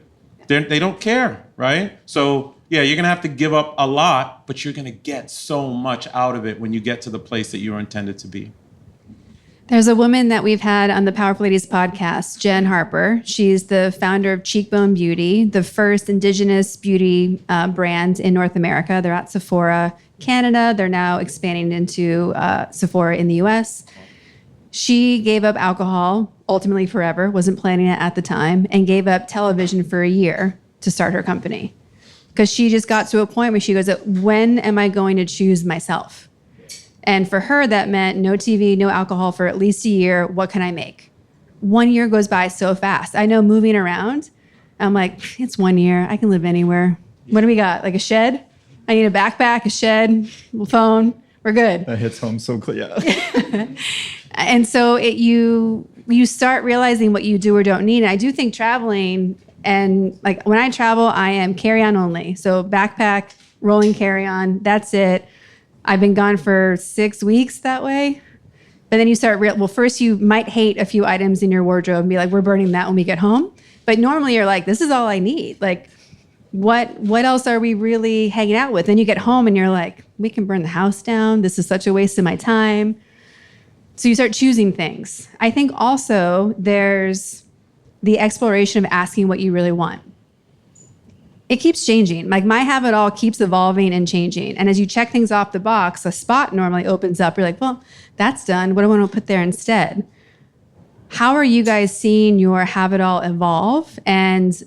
They don't care, right? So yeah, you're gonna have to give up a lot, but you're gonna get so much out of it when you get to the place that you were intended to be. There's a woman that we've had on the Powerful Ladies podcast, Jen Harper. She's the founder of Cheekbone Beauty, the first indigenous beauty brand in North America. They're at Sephora, Canada. They're now expanding into Sephora in the US. She gave up alcohol, ultimately forever, wasn't planning it at the time, and gave up television for a year to start her company. Because she just got to a point where she goes, when am I going to choose myself? And for her, that meant no TV, no alcohol for at least a year. What can I make? 1 year goes by so fast. I know moving around, I'm like, it's 1 year. I can live anywhere. What do we got? Like a shed? I need a backpack, a shed, a phone. We're good. That hits home so clear. Yeah. And so you start realizing what you do or don't need. And I do think traveling, and like when I travel, I am carry-on only. So backpack, rolling carry-on, that's it. I've been gone for 6 weeks that way. But then you start, first you might hate a few items in your wardrobe and be like, we're burning that when we get home. But normally you're like, this is all I need. Like, what else are we really hanging out with? Then you get home and you're like, we can burn the house down. This is such a waste of my time. So you start choosing things. I think also there's the exploration of asking what you really want. It keeps changing. Like my have it all keeps evolving and changing. And as you check things off the box, a spot normally opens up. You're like, well, that's done. What do I want to put there instead? How are you guys seeing your have it all evolve? And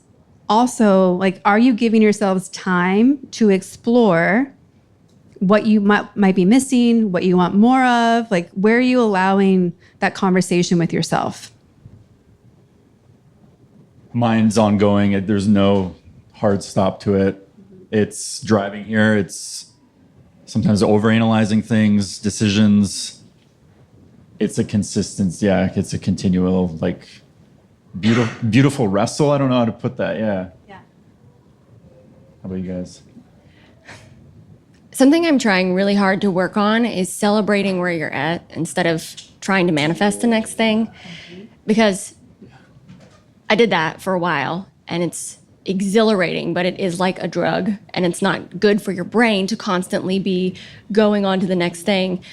also, like, are you giving yourselves time to explore what you might be missing, what you want more of? Like, where are you allowing that conversation with yourself? Mine's ongoing. There's no hard stop to it. It's driving here. It's sometimes overanalyzing things, decisions. It's a consistency. Yeah, it's a continual, like, beautiful wrestle. I don't know how to put that. Yeah. Yeah. How about you guys? Something I'm trying really hard to work on is celebrating where you're at instead of trying to manifest the next thing. Because I did that for a while, and it's exhilarating, but it is like a drug, and it's not good for your brain to constantly be going on to the next thing.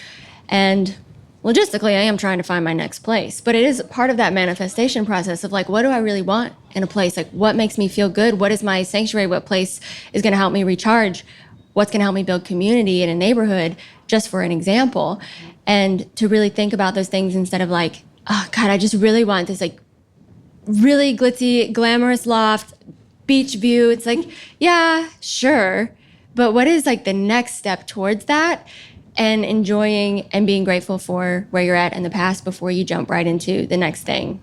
And logistically, I am trying to find my next place, but it is part of that manifestation process of like, what do I really want in a place? Like, what makes me feel good? What is my sanctuary? What place is going to help me recharge? What's going to help me build community in a neighborhood, just for an example? And to really think about those things instead of like, oh God, I just really want this like really glitzy, glamorous loft, beach view. It's like, yeah, sure. But what is like the next step towards that? And enjoying and being grateful for where you're at in the past before you jump right into the next thing.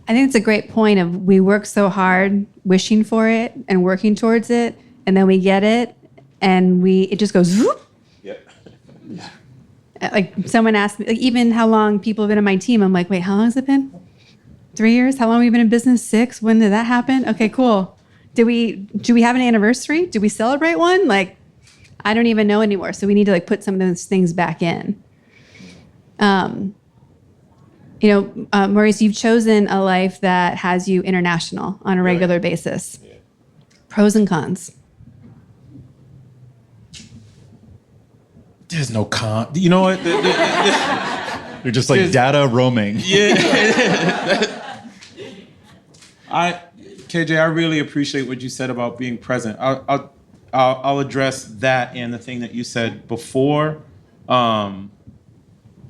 I think it's a great point of we work so hard wishing for it and working towards it, and then we get it and it just goes whoop. Yep. Like someone asked me, like even how long people have been on my team. I'm like, wait, how long has it been? 3 years? How long have we been in business? 6? When did that happen? Okay, cool. Do we have an anniversary? Do we celebrate one? Like, I don't even know anymore. So we need to like put some of those things back in. Maurice, you've chosen a life that has you international on a regular basis. Yeah. Pros and cons. There's no con. You know what? You're just like data roaming. Yeah. KJ, I really appreciate what you said about being present. I'll address that and the thing that you said before. I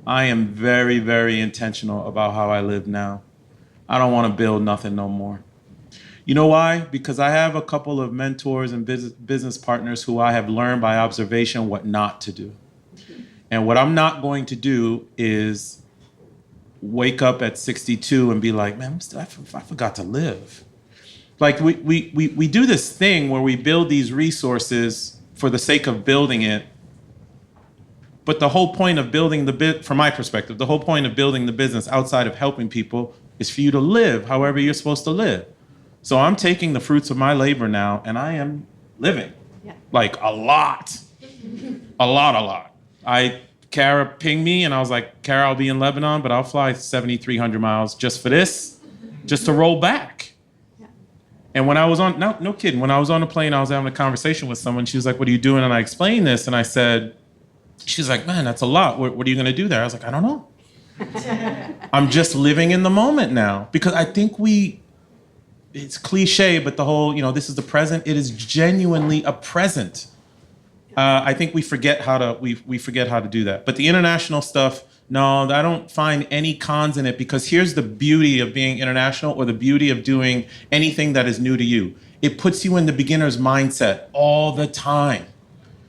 am very, very intentional about how I live now. I don't want to build nothing no more. You know why? Because I have a couple of mentors and business partners who I have learned by observation what not to do. And what I'm not going to do is wake up at 62 and be like, man, I forgot to live. Like we do this thing where we build these resources for the sake of building it. But the whole point of building from my perspective, the whole point of building the business outside of helping people is for you to live however you're supposed to live. So I'm taking the fruits of my labor now and I am living. Yeah. Like a lot. Kara pinged me and I was like, Kara, I'll be in Lebanon, but I'll fly 7,300 miles just for this, just to roll back. Yeah. And when I was on, no kidding, when I was on the plane, I was having a conversation with someone. She was like, what are you doing? And I explained this and I said, she's like, man, that's a lot. What are you going to do there? I was like, I don't know. I'm just living in the moment now because I think it's cliche, but the whole, this is the present. It is genuinely a present. I think we forget how to do that. But the international stuff, no, I don't find any cons in it because here's the beauty of being international or the beauty of doing anything that is new to you. It puts you in the beginner's mindset all the time.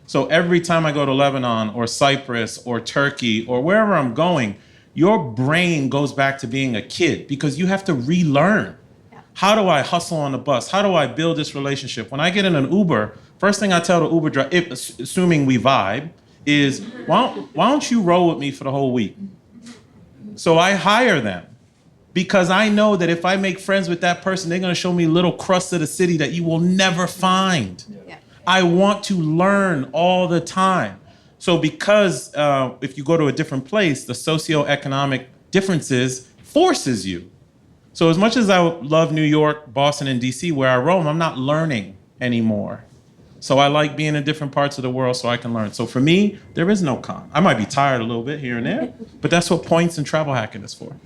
So every time I go to Lebanon or Cyprus or Turkey or wherever I'm going, your brain goes back to being a kid because you have to relearn. Yeah. How do I hustle on the bus? How do I build this relationship? When I get in an Uber, first thing I tell the Uber driver, assuming we vibe, is why don't you roll with me for the whole week? So I hire them because I know that if I make friends with that person, they're going to show me little crusts of the city that you will never find. Yeah. I want to learn all the time. So because if you go to a different place, the socioeconomic differences forces you. So as much as I love New York, Boston, and DC, where I roam, I'm not learning anymore. So I like being in different parts of the world so I can learn. So for me, there is no con. I might be tired a little bit here and there, but that's what points and travel hacking is for.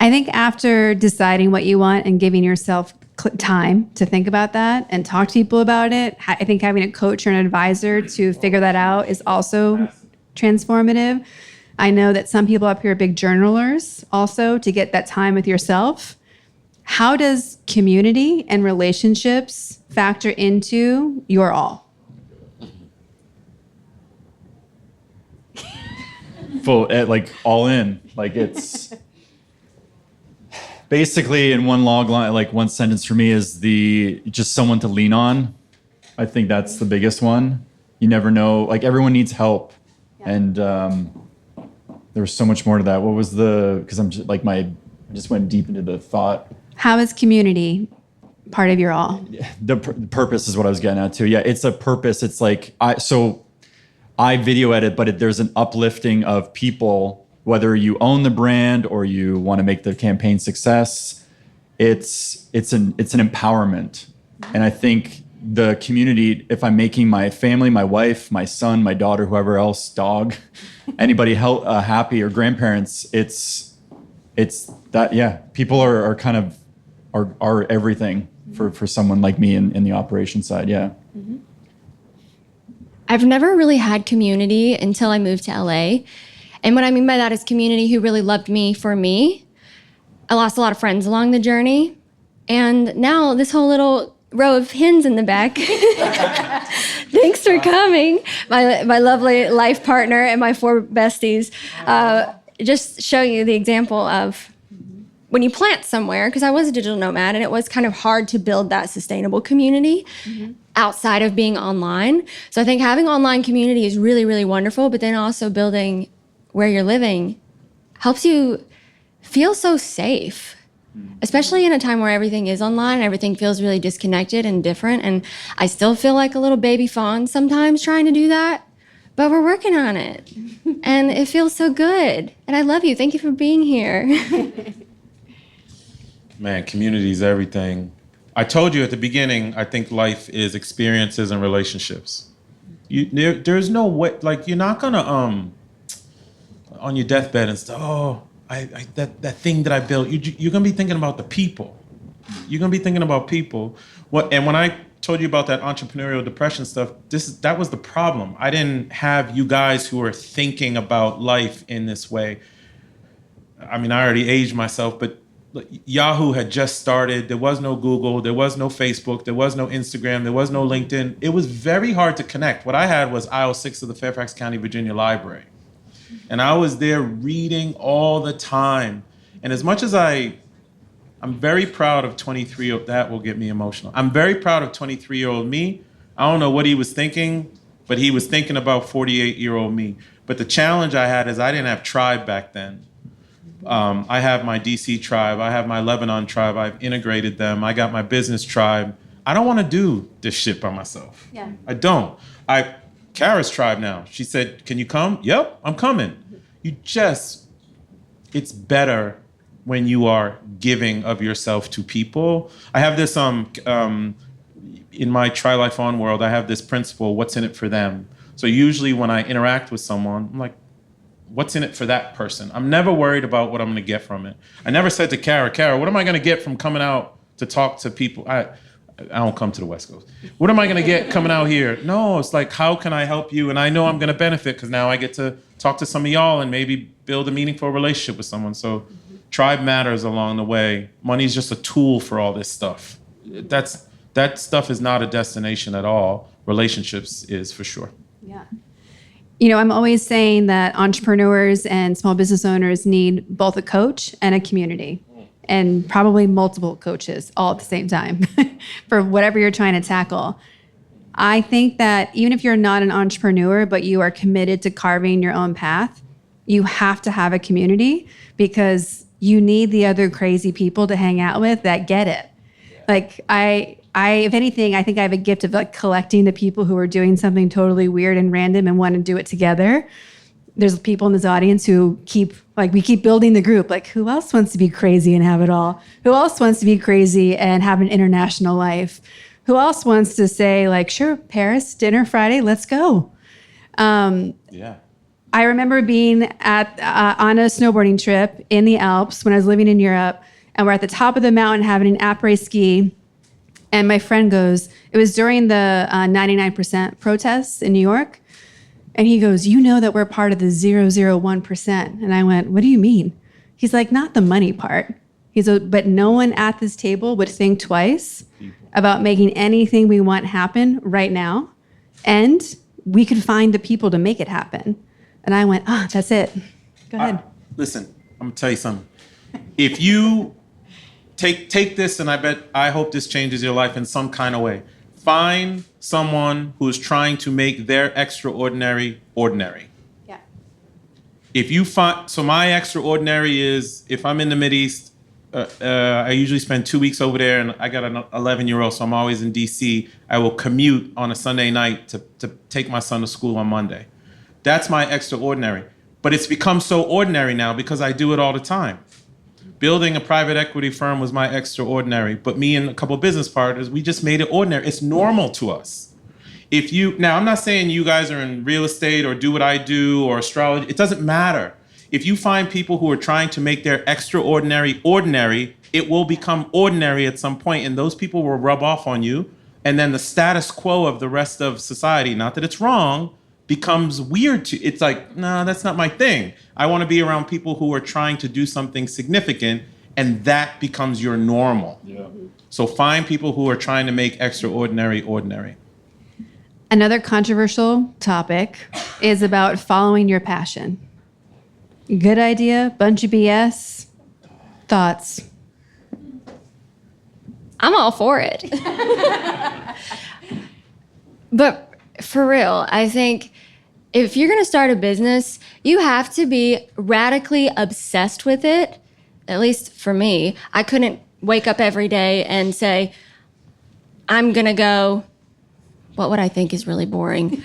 I think after deciding what you want and giving yourself time to think about that and talk to people about it, I think having a coach or an advisor to figure that out is also transformative. I know that some people up here are big journalers also to get that time with yourself. How does community and relationships factor into your all? Full, like all in, like it's basically in one log line, like one sentence for me is just someone to lean on. I think that's the biggest one. You never know. Like, everyone needs help. Yeah. And there was so much more to that. What was because I'm just like, I just went deep into the thought. How is community part of your all? The purpose is what I was getting at too. Yeah, it's a purpose. It's like, I video edit, but there's an uplifting of people, whether you own the brand or you want to make the campaign success. It's an empowerment. And I think the community, if I'm making my family, my wife, my son, my daughter, whoever else, dog, anybody happy, or grandparents, it's that, yeah, people are kind of are everything for someone like me in the operation side. Yeah. Mm-hmm. I've never really had community until I moved to LA. And what I mean by that is community who really loved me for me. I lost a lot of friends along the journey. And now this whole little row of hens in the back. Thanks for coming. My lovely life partner and my 4 besties. Just showing you the example of when you plant somewhere, because I was a digital nomad and it was kind of hard to build that sustainable community outside of being online. So I think having online community is really, really wonderful, but then also building where you're living helps you feel so safe, especially in a time where everything is online, everything feels really disconnected and different. And I still feel like a little baby fawn sometimes trying to do that, but we're working on it. And it feels so good. And I love you. Thank you for being here. Man, community is everything. I told you at the beginning, I think life is experiences and relationships. There's no way, like, you're not gonna on your deathbed and stuff, that thing that I built, you're gonna be thinking about the people. You're gonna be thinking about people. And when I told you about that entrepreneurial depression stuff, that was the problem. I didn't have you guys who are thinking about life in this way. I mean, I already aged myself, but Yahoo had just started. There was no Google. There was no Facebook. There was no Instagram. There was no LinkedIn. It was very hard to connect. What I had was aisle 6 of the Fairfax County, Virginia Library. And I was there reading all the time. And as much as I'm very proud of 23, that will get me emotional. I'm very proud of 23-year-old me. I don't know what he was thinking, but he was thinking about 48-year-old me. But the challenge I had is I didn't have tribe back then. I have my DC tribe. I have my Lebanon tribe. I've integrated them. I got my business tribe. I don't want to do this shit by myself. Yeah. I don't. Kara's tribe now. She said, "Can you come?" Yep, I'm coming. It's better when you are giving of yourself to people. I have this in my Try Life On world, I have this principle, what's in it for them? So usually when I interact with someone, I'm like, what's in it for that person? I'm never worried about what I'm going to get from it. I never said to Kara, what am I going to get from coming out to talk to people? I don't come to the West Coast. What am I going to get coming out here? No, it's like, how can I help you? And I know I'm going to benefit because now I get to talk to some of y'all and maybe build a meaningful relationship with someone. So tribe matters along the way. Money's just a tool for all this stuff. That stuff is not a destination at all. Relationships is for sure. Yeah. You know, I'm always saying that entrepreneurs and small business owners need both a coach and a community, and probably multiple coaches all at the same time for whatever you're trying to tackle. I think that even if you're not an entrepreneur, but you are committed to carving your own path, you have to have a community because you need the other crazy people to hang out with that get it. Like if anything, I think I have a gift of like collecting the people who are doing something totally weird and random and want to do it together. There's people in this audience who we keep building the group. Like, who else wants to be crazy and have it all? Who else wants to be crazy and have an international life? Who else wants to say like, sure, Paris, dinner Friday, let's go. Yeah. I remember being on a snowboarding trip in the Alps when I was living in Europe, and we're at the top of the mountain having an après-ski. And my friend goes, it was during the 99% protests in New York. And he goes, you know that we're part of the 001%. And I went, what do you mean? He's like, not the money part. He's like, but no one at this table would think twice about making anything we want happen right now. And we could find the people to make it happen. And I went, that's it. Go ahead. Listen, I'm going to tell you something. If you take this, and I hope this changes your life in some kind of way. Find someone who is trying to make their extraordinary ordinary. Yeah. If you find, so my extraordinary is, if I'm in the Mideast, I usually spend 2 weeks over there, and I got an 11-year-old, so I'm always in DC. I will commute on a Sunday night to take my son to school on Monday. That's my extraordinary. But it's become so ordinary now because I do it all the time. Building a private equity firm was my extraordinary, but me and a couple of business partners, we just made it ordinary. It's normal to us. Now I'm not saying you guys are in real estate or do what I do or astrology. It doesn't matter. If you find people who are trying to make their extraordinary ordinary, it will become ordinary at some point, and those people will rub off on you. And then the status quo of the rest of society, not that it's wrong, becomes weird to, it's like, no, that's not my thing. I want to be around people who are trying to do something significant, and that becomes your normal. Yeah. So find people who are trying to make extraordinary ordinary. Another controversial topic is about following your passion. Good idea, bunch of BS. Thoughts? I'm all for it. But for real, I think if you're going to start a business, you have to be radically obsessed with it. At least for me, I couldn't wake up every day and say, I'm going to go, what would I think is really boring?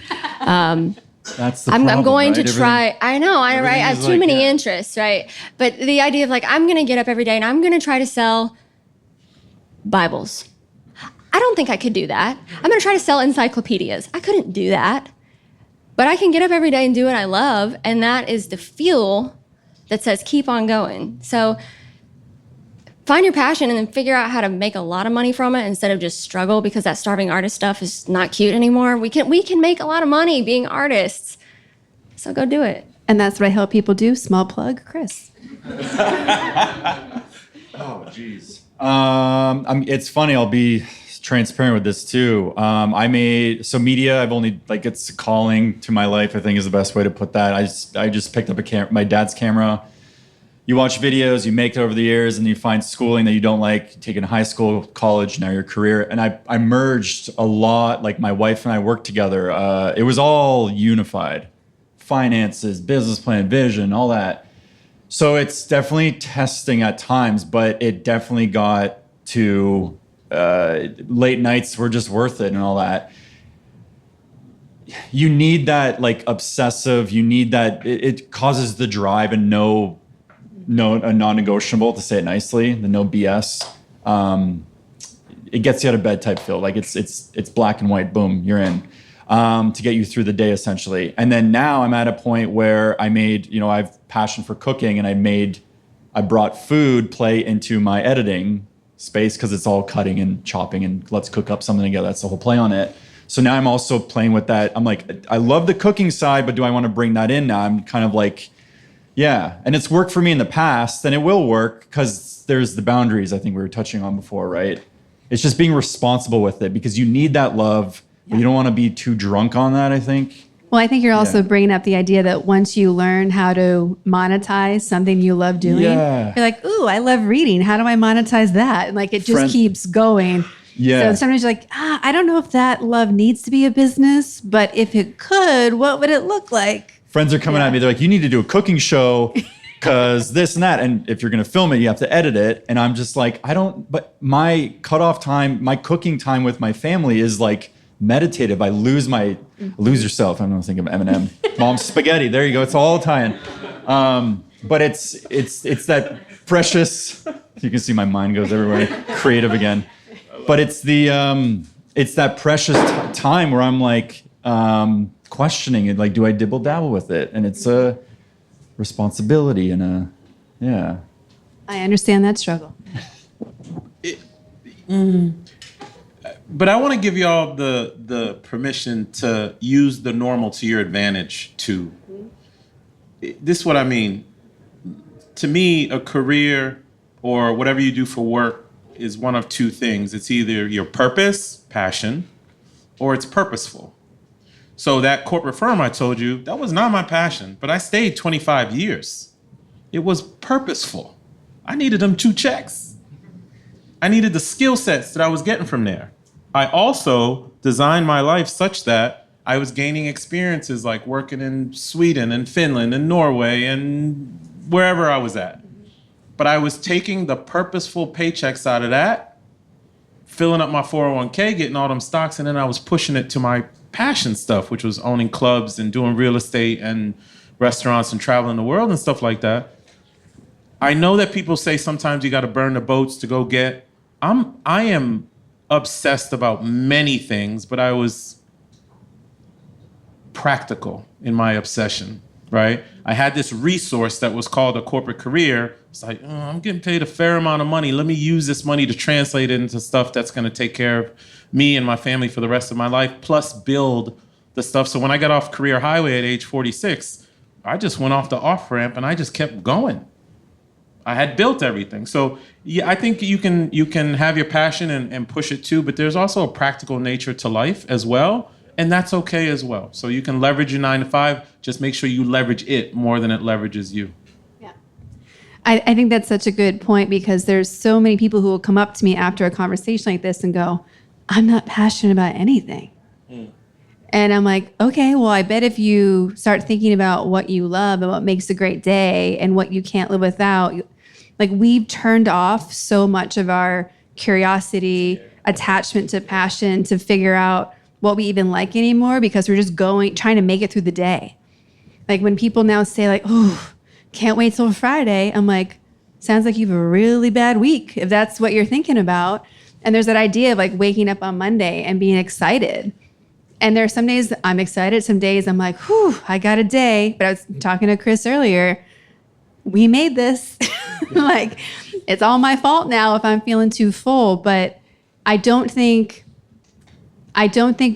That's the I'm problem, going right? to try. I know, right? I have too many interests, right? But the idea of like, I'm going to get up every day and I'm going to try to sell Bibles. I don't think I could do that. I'm going to try to sell encyclopedias. I couldn't do that. But I can get up every day and do what I love, and that is the fuel that says keep on going. So find your passion and then figure out how to make a lot of money from it instead of just struggle, because that starving artist stuff is not cute anymore. We can make a lot of money being artists. So go do it. And that's what I help people do. Small plug, Chris. Oh, geez. It's funny. I'll be transparent with this too. Media. I've only it's a calling to my life, I think is the best way to put that. I just picked up my dad's camera. You watch videos, you make it over the years, and you find schooling that you don't like, taking high school, college, now your career. And I merged a lot. Like my wife and I worked together. It was all unified. Finances, business plan, vision, all that. So it's definitely testing at times, but it definitely got to late nights were just worth it and all that. You need that obsessive, you need that, it causes the drive and a non-negotiable, to say it nicely, the no BS. It gets you out of bed type feel. Like it's black and white, boom, you're in. To get you through the day essentially. And then now I'm at a point where I have passion for cooking, and I brought food play into my editing space because it's all cutting and chopping and let's cook up something together. That's the whole play on it. So now I'm also playing with that. I'm like, I love the cooking side, but do I want to bring that in now? I'm kind of like, yeah. And it's worked for me in the past, and it will work because there's the boundaries I think we were touching on before, right? It's just being responsible with it because you need that love, but you don't want to be too drunk on that, I think. Well, I think you're also bringing up the idea that once you learn how to monetize something you love doing, you're like, ooh, I love reading. How do I monetize that? And it just keeps going. Yeah. So sometimes you're like, I don't know if that love needs to be a business, but if it could, what would it look like? Friends are coming at me. They're like, you need to do a cooking show because this and that. And if you're going to film it, you have to edit it. And I'm just like, but my cutoff time, my cooking time with my family is meditative. I lose yourself. I'm not thinking of Eminem. Mom's spaghetti. There you go. It's all Italian. But it's that precious. You can see my mind goes everywhere. Creative again. But it's that precious time where I'm questioning it. Do I dibble dabble with it? And it's a responsibility and I understand that struggle. But I want to give y'all the permission to use the normal to your advantage too. This is what I mean. To me, a career or whatever you do for work is one of two things. It's either your purpose, passion, or it's purposeful. So that corporate firm I told you, that was not my passion, but I stayed 25 years. It was purposeful. I needed them 2 checks. I needed the skill sets that I was getting from there. I also designed my life such that I was gaining experiences like working in Sweden and Finland and Norway and wherever I was at. But I was taking the purposeful paychecks out of that, filling up my 401k, getting all them stocks, and then I was pushing it to my passion stuff, which was owning clubs and doing real estate and restaurants and traveling the world and stuff like that. I know that people say sometimes you got to burn the boats to go get. I am obsessed about many things, but I was practical in my obsession, right? I had this resource that was called a corporate career. It's like, oh, I'm getting paid a fair amount of money. Let me use this money to translate it into stuff that's going to take care of me and my family for the rest of my life, plus build the stuff. So when I got off Career Highway at age 46, I just went off the off-ramp and I just kept going. I had built everything. So yeah, I think you can have your passion and push it too, but there's also a practical nature to life as well. And that's okay as well. So you can leverage your 9 to 5, just make sure you leverage it more than it leverages you. Yeah. I think that's such a good point, because there's so many people who will come up to me after a conversation like this and go, I'm not passionate about anything. And I'm like, okay, well, I bet if you start thinking about what you love and what makes a great day and what you can't live without, like, we've turned off so much of our curiosity, attachment to passion to figure out what we even like anymore, because we're just trying to make it through the day. Like when people now say like, oh, can't wait till Friday. I'm like, sounds like you have a really bad week if that's what you're thinking about. And there's that idea of like waking up on Monday and being excited. And there are some days I'm excited. Some days I'm like, whew, I got a day. But I was talking to Chris earlier. We made this. Like, it's all my fault now if I'm feeling too full. But I don't think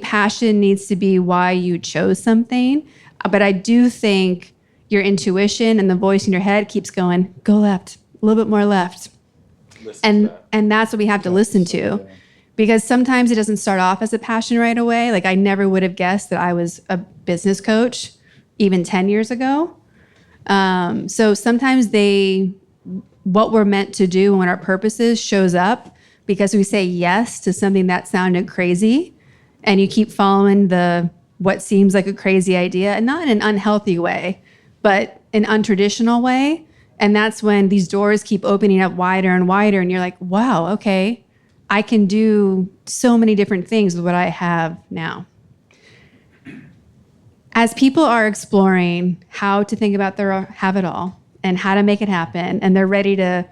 passion needs to be why you chose something. But I do think your intuition and the voice in your head keeps going, go left, a little bit more left. And that's what we have to listen to. Because sometimes it doesn't start off as a passion right away. Like, I never would have guessed that I was a business coach even 10 years ago. So sometimes what we're meant to do and what our purpose is shows up because we say yes to something that sounded crazy, and you keep following what seems like a crazy idea, and not in an unhealthy way, but an untraditional way. And that's when these doors keep opening up wider and wider, and you're like, wow, okay, I can do so many different things with what I have now. As people are exploring how to think about their have it all and how to make it happen, and they're ready to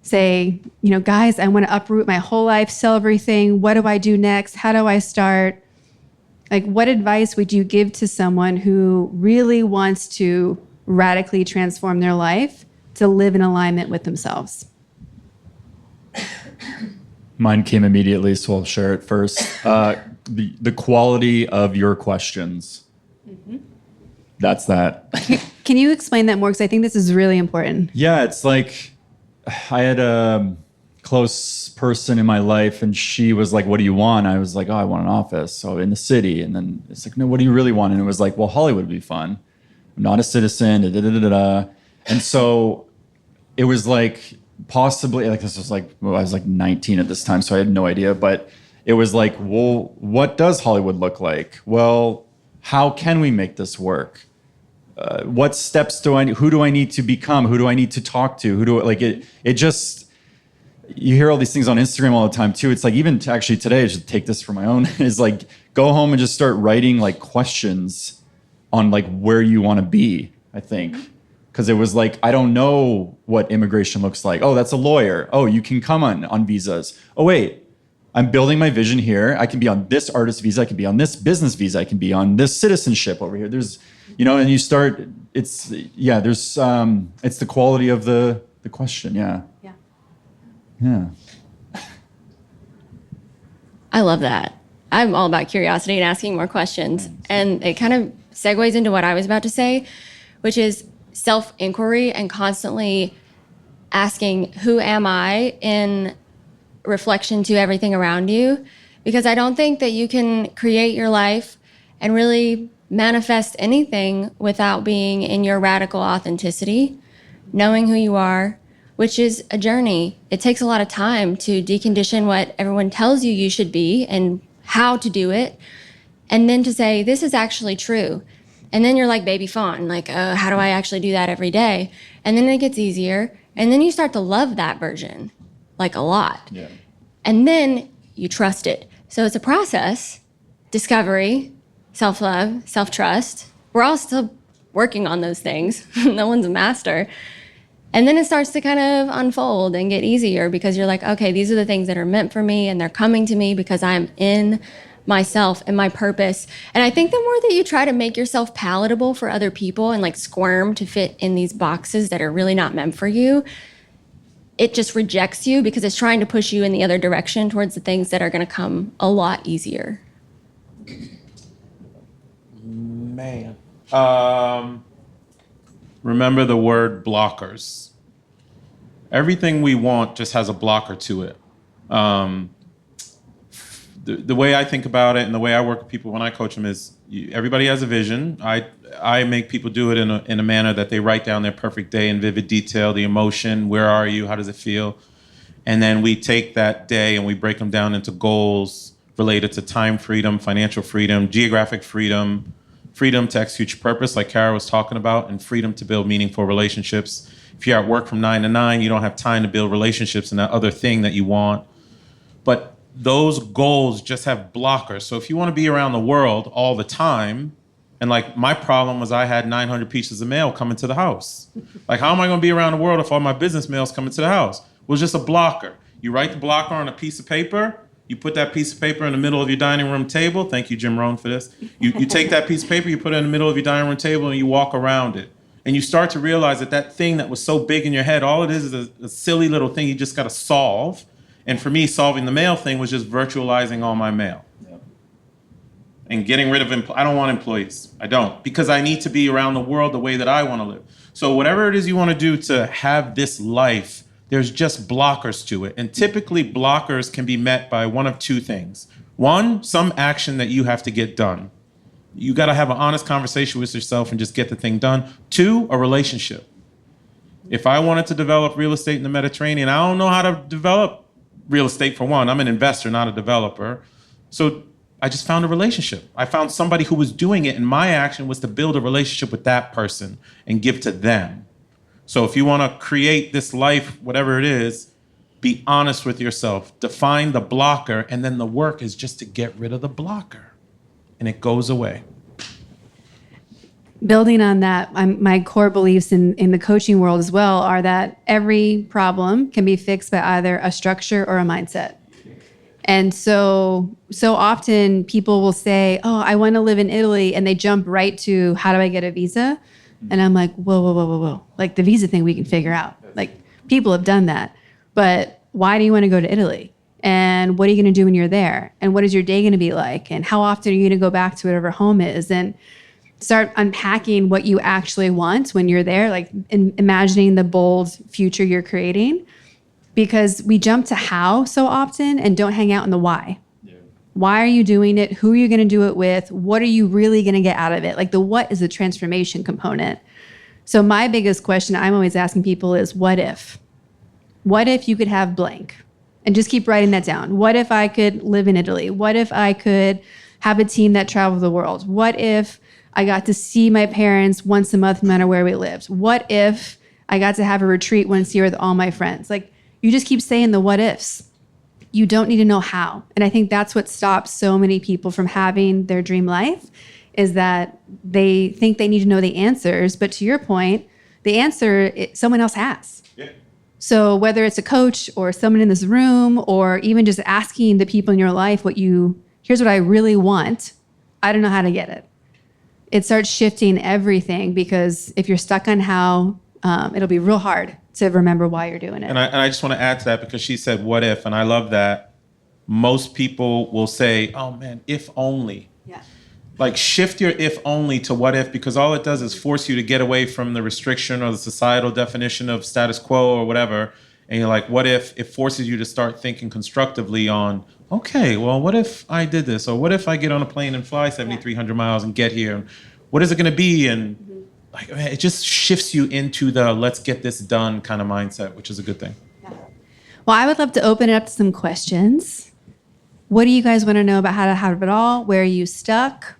say, guys, I want to uproot my whole life, sell everything. What do I do next? How do I start? Like, what advice would you give to someone who really wants to radically transform their life to live in alignment with themselves? Mine came immediately, so I'll share it first. The quality of your questions. Mm-hmm. That's that. Can you explain that more? Because I think this is really important. Yeah, it's like I had a close person in my life, and she was like, what do you want? I was like, oh, I want an office. So in the city. And then it's like, no, what do you really want? And it was like, well, Hollywood would be fun. I'm not a citizen. Da, da, da, da, da. And so it was like, possibly, like, this was like, well, I was like 19 at this time, so I had no idea. But it was like, well, what does Hollywood look like? Well, how can we make this work? What steps who do I need to become? Who do I need to talk to? It just, you hear all these things on Instagram all the time too. It's like, even actually today, I should take this for my own, is like, go home and just start writing like questions on like where you want to be, I think. Because it was like, I don't know what immigration looks like. Oh, that's a lawyer. Oh, you can come on visas. Oh, wait, I'm building my vision here. I can be on this artist visa. I can be on this business visa. I can be on this citizenship over here. There's, and you start, it's the quality of the question. Yeah. Yeah. Yeah. I love that. I'm all about curiosity and asking more questions. And it kind of segues into what I was about to say, which is self-inquiry and constantly asking, who am I, in reflection to everything around you? Because I don't think that you can create your life and really manifest anything without being in your radical authenticity, knowing who you are, which is a journey. It takes a lot of time to decondition what everyone tells you should be and how to do it, and then to say, this is actually true. And then you're like baby fawn, like, how do I actually do that every day? And then it gets easier. And then you start to love that version, like a lot. Yeah. And then you trust it. So it's a process, discovery, self-love, self-trust. We're all still working on those things. No one's a master. And then it starts to kind of unfold and get easier because you're like, okay, these are the things that are meant for me and they're coming to me because I'm in myself and my purpose. And I think the more that you try to make yourself palatable for other people and like squirm to fit in these boxes that are really not meant for you, it just rejects you because it's trying to push you in the other direction towards the things that are going to come a lot easier. Man. Remember the word blockers. Everything we want just has a blocker to it. The way I think about it and the way I work with people when I coach them is everybody has a vision. I make people do it in a manner that they write down their perfect day in vivid detail, the emotion, where are you, how does it feel? And then we take that day and we break them down into goals related to time freedom, financial freedom, geographic freedom, freedom to execute your purpose, like Kara was talking about, and freedom to build meaningful relationships. If you're at work from 9 to 9, you don't have time to build relationships and that other thing that you want. But those goals just have blockers. So if you want to be around the world all the time, and like my problem was I had 900 pieces of mail coming to the house. Like, how am I going to be around the world if all my business mail's coming to the house? It was just a blocker. You write the blocker on a piece of paper. You put that piece of paper in the middle of your dining room table. Thank you, Jim Rohn, for this. You take that piece of paper, you put it in the middle of your dining room table, and you walk around it. And you start to realize that thing that was so big in your head, all it is a silly little thing you just got to solve. And for me, solving the mail thing was just virtualizing all my mail. Yep. And getting rid of I don't want employees. I don't. Because I need to be around the world the way that I want to live. So whatever it is you want to do to have this life, there's just blockers to it. And typically blockers can be met by one of two things. One, some action that you have to get done. You got to have an honest conversation with yourself and just get the thing done. Two, a relationship. If I wanted to develop real estate in the Mediterranean, I don't know how to develop real estate for one. I'm an investor, not a developer. So I just found a relationship. I found somebody who was doing it, and my action was to build a relationship with that person and give to them. So if you want to create this life, whatever it is, be honest with yourself. Define the blocker, and then the work is just to get rid of the blocker. And it goes away. Building on that, my core beliefs in the coaching world as well are that every problem can be fixed by either a structure or a mindset. And so often people will say, oh, I want to live in Italy, and they jump right to, how do I get a visa? And I'm like, whoa. Like, the visa thing we can figure out. Like, people have done that. But why do you want to go to Italy? And what are you going to do when you're there? And what is your day going to be like? And how often are you going to go back to whatever home is? And start unpacking what you actually want when you're there, like imagining the bold future you're creating. Because we jump to how so often and don't hang out in the why. Yeah. Why are you doing it? Who are you going to do it with? What are you really going to get out of it? Like, the what is the transformation component. So my biggest question I'm always asking people is, what if? What if you could have blank? And just keep writing that down. What if I could live in Italy? What if I could have a team that traveled the world? What if I got to see my parents once a month no matter where we lived? What if I got to have a retreat once a year with all my friends? Like, you just keep saying the what ifs. You don't need to know how. And I think that's what stops so many people from having their dream life, is that they think they need to know the answers. But to your point, the answer someone else has. Yeah. So whether it's a coach or someone in this room, or even just asking the people in your life here's what I really want, I don't know how to get it. It starts shifting everything, because if you're stuck on how, it'll be real hard to remember why you're doing it. And I just want to add to that, because she said, what if? And I love that. Most people will say, oh man, if only. Yeah. Like, shift your if only to what if, because all it does is force you to get away from the restriction or the societal definition of status quo or whatever. And you're like, what if? It forces you to start thinking constructively on, okay, well, what if I did this? Or what if I get on a plane and fly 7,300 miles and get here? What is it going to be? And like, man, it just shifts you into the let's get this done kind of mindset, which is a good thing. Yeah. Well, I would love to open it up to some questions. What do you guys want to know about how to have it all? Where are you stuck?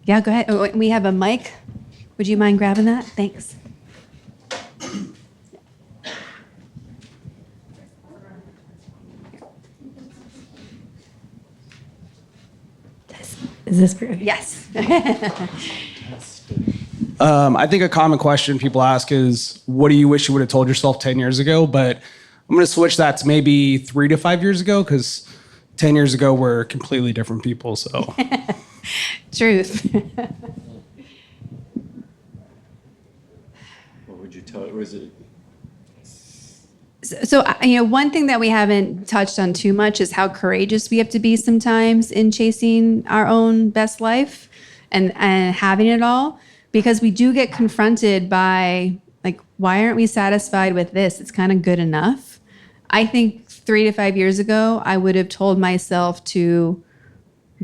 Yeah, go ahead. Oh, we have a mic. Would you mind grabbing that? Thanks. Is this for you? Yes. I think a common question people ask is, what do you wish you would have told yourself 10 years ago? But I'm going to switch that to maybe 3 to 5 years ago, because 10 years ago, we're completely different people. So, Truth. What would you tell? Was it? So, one thing that we haven't touched on too much is how courageous we have to be sometimes in chasing our own best life and having it all, because we do get confronted by, like, why aren't we satisfied with this? It's kind of good enough. I think 3 to 5 years ago, I would have told myself to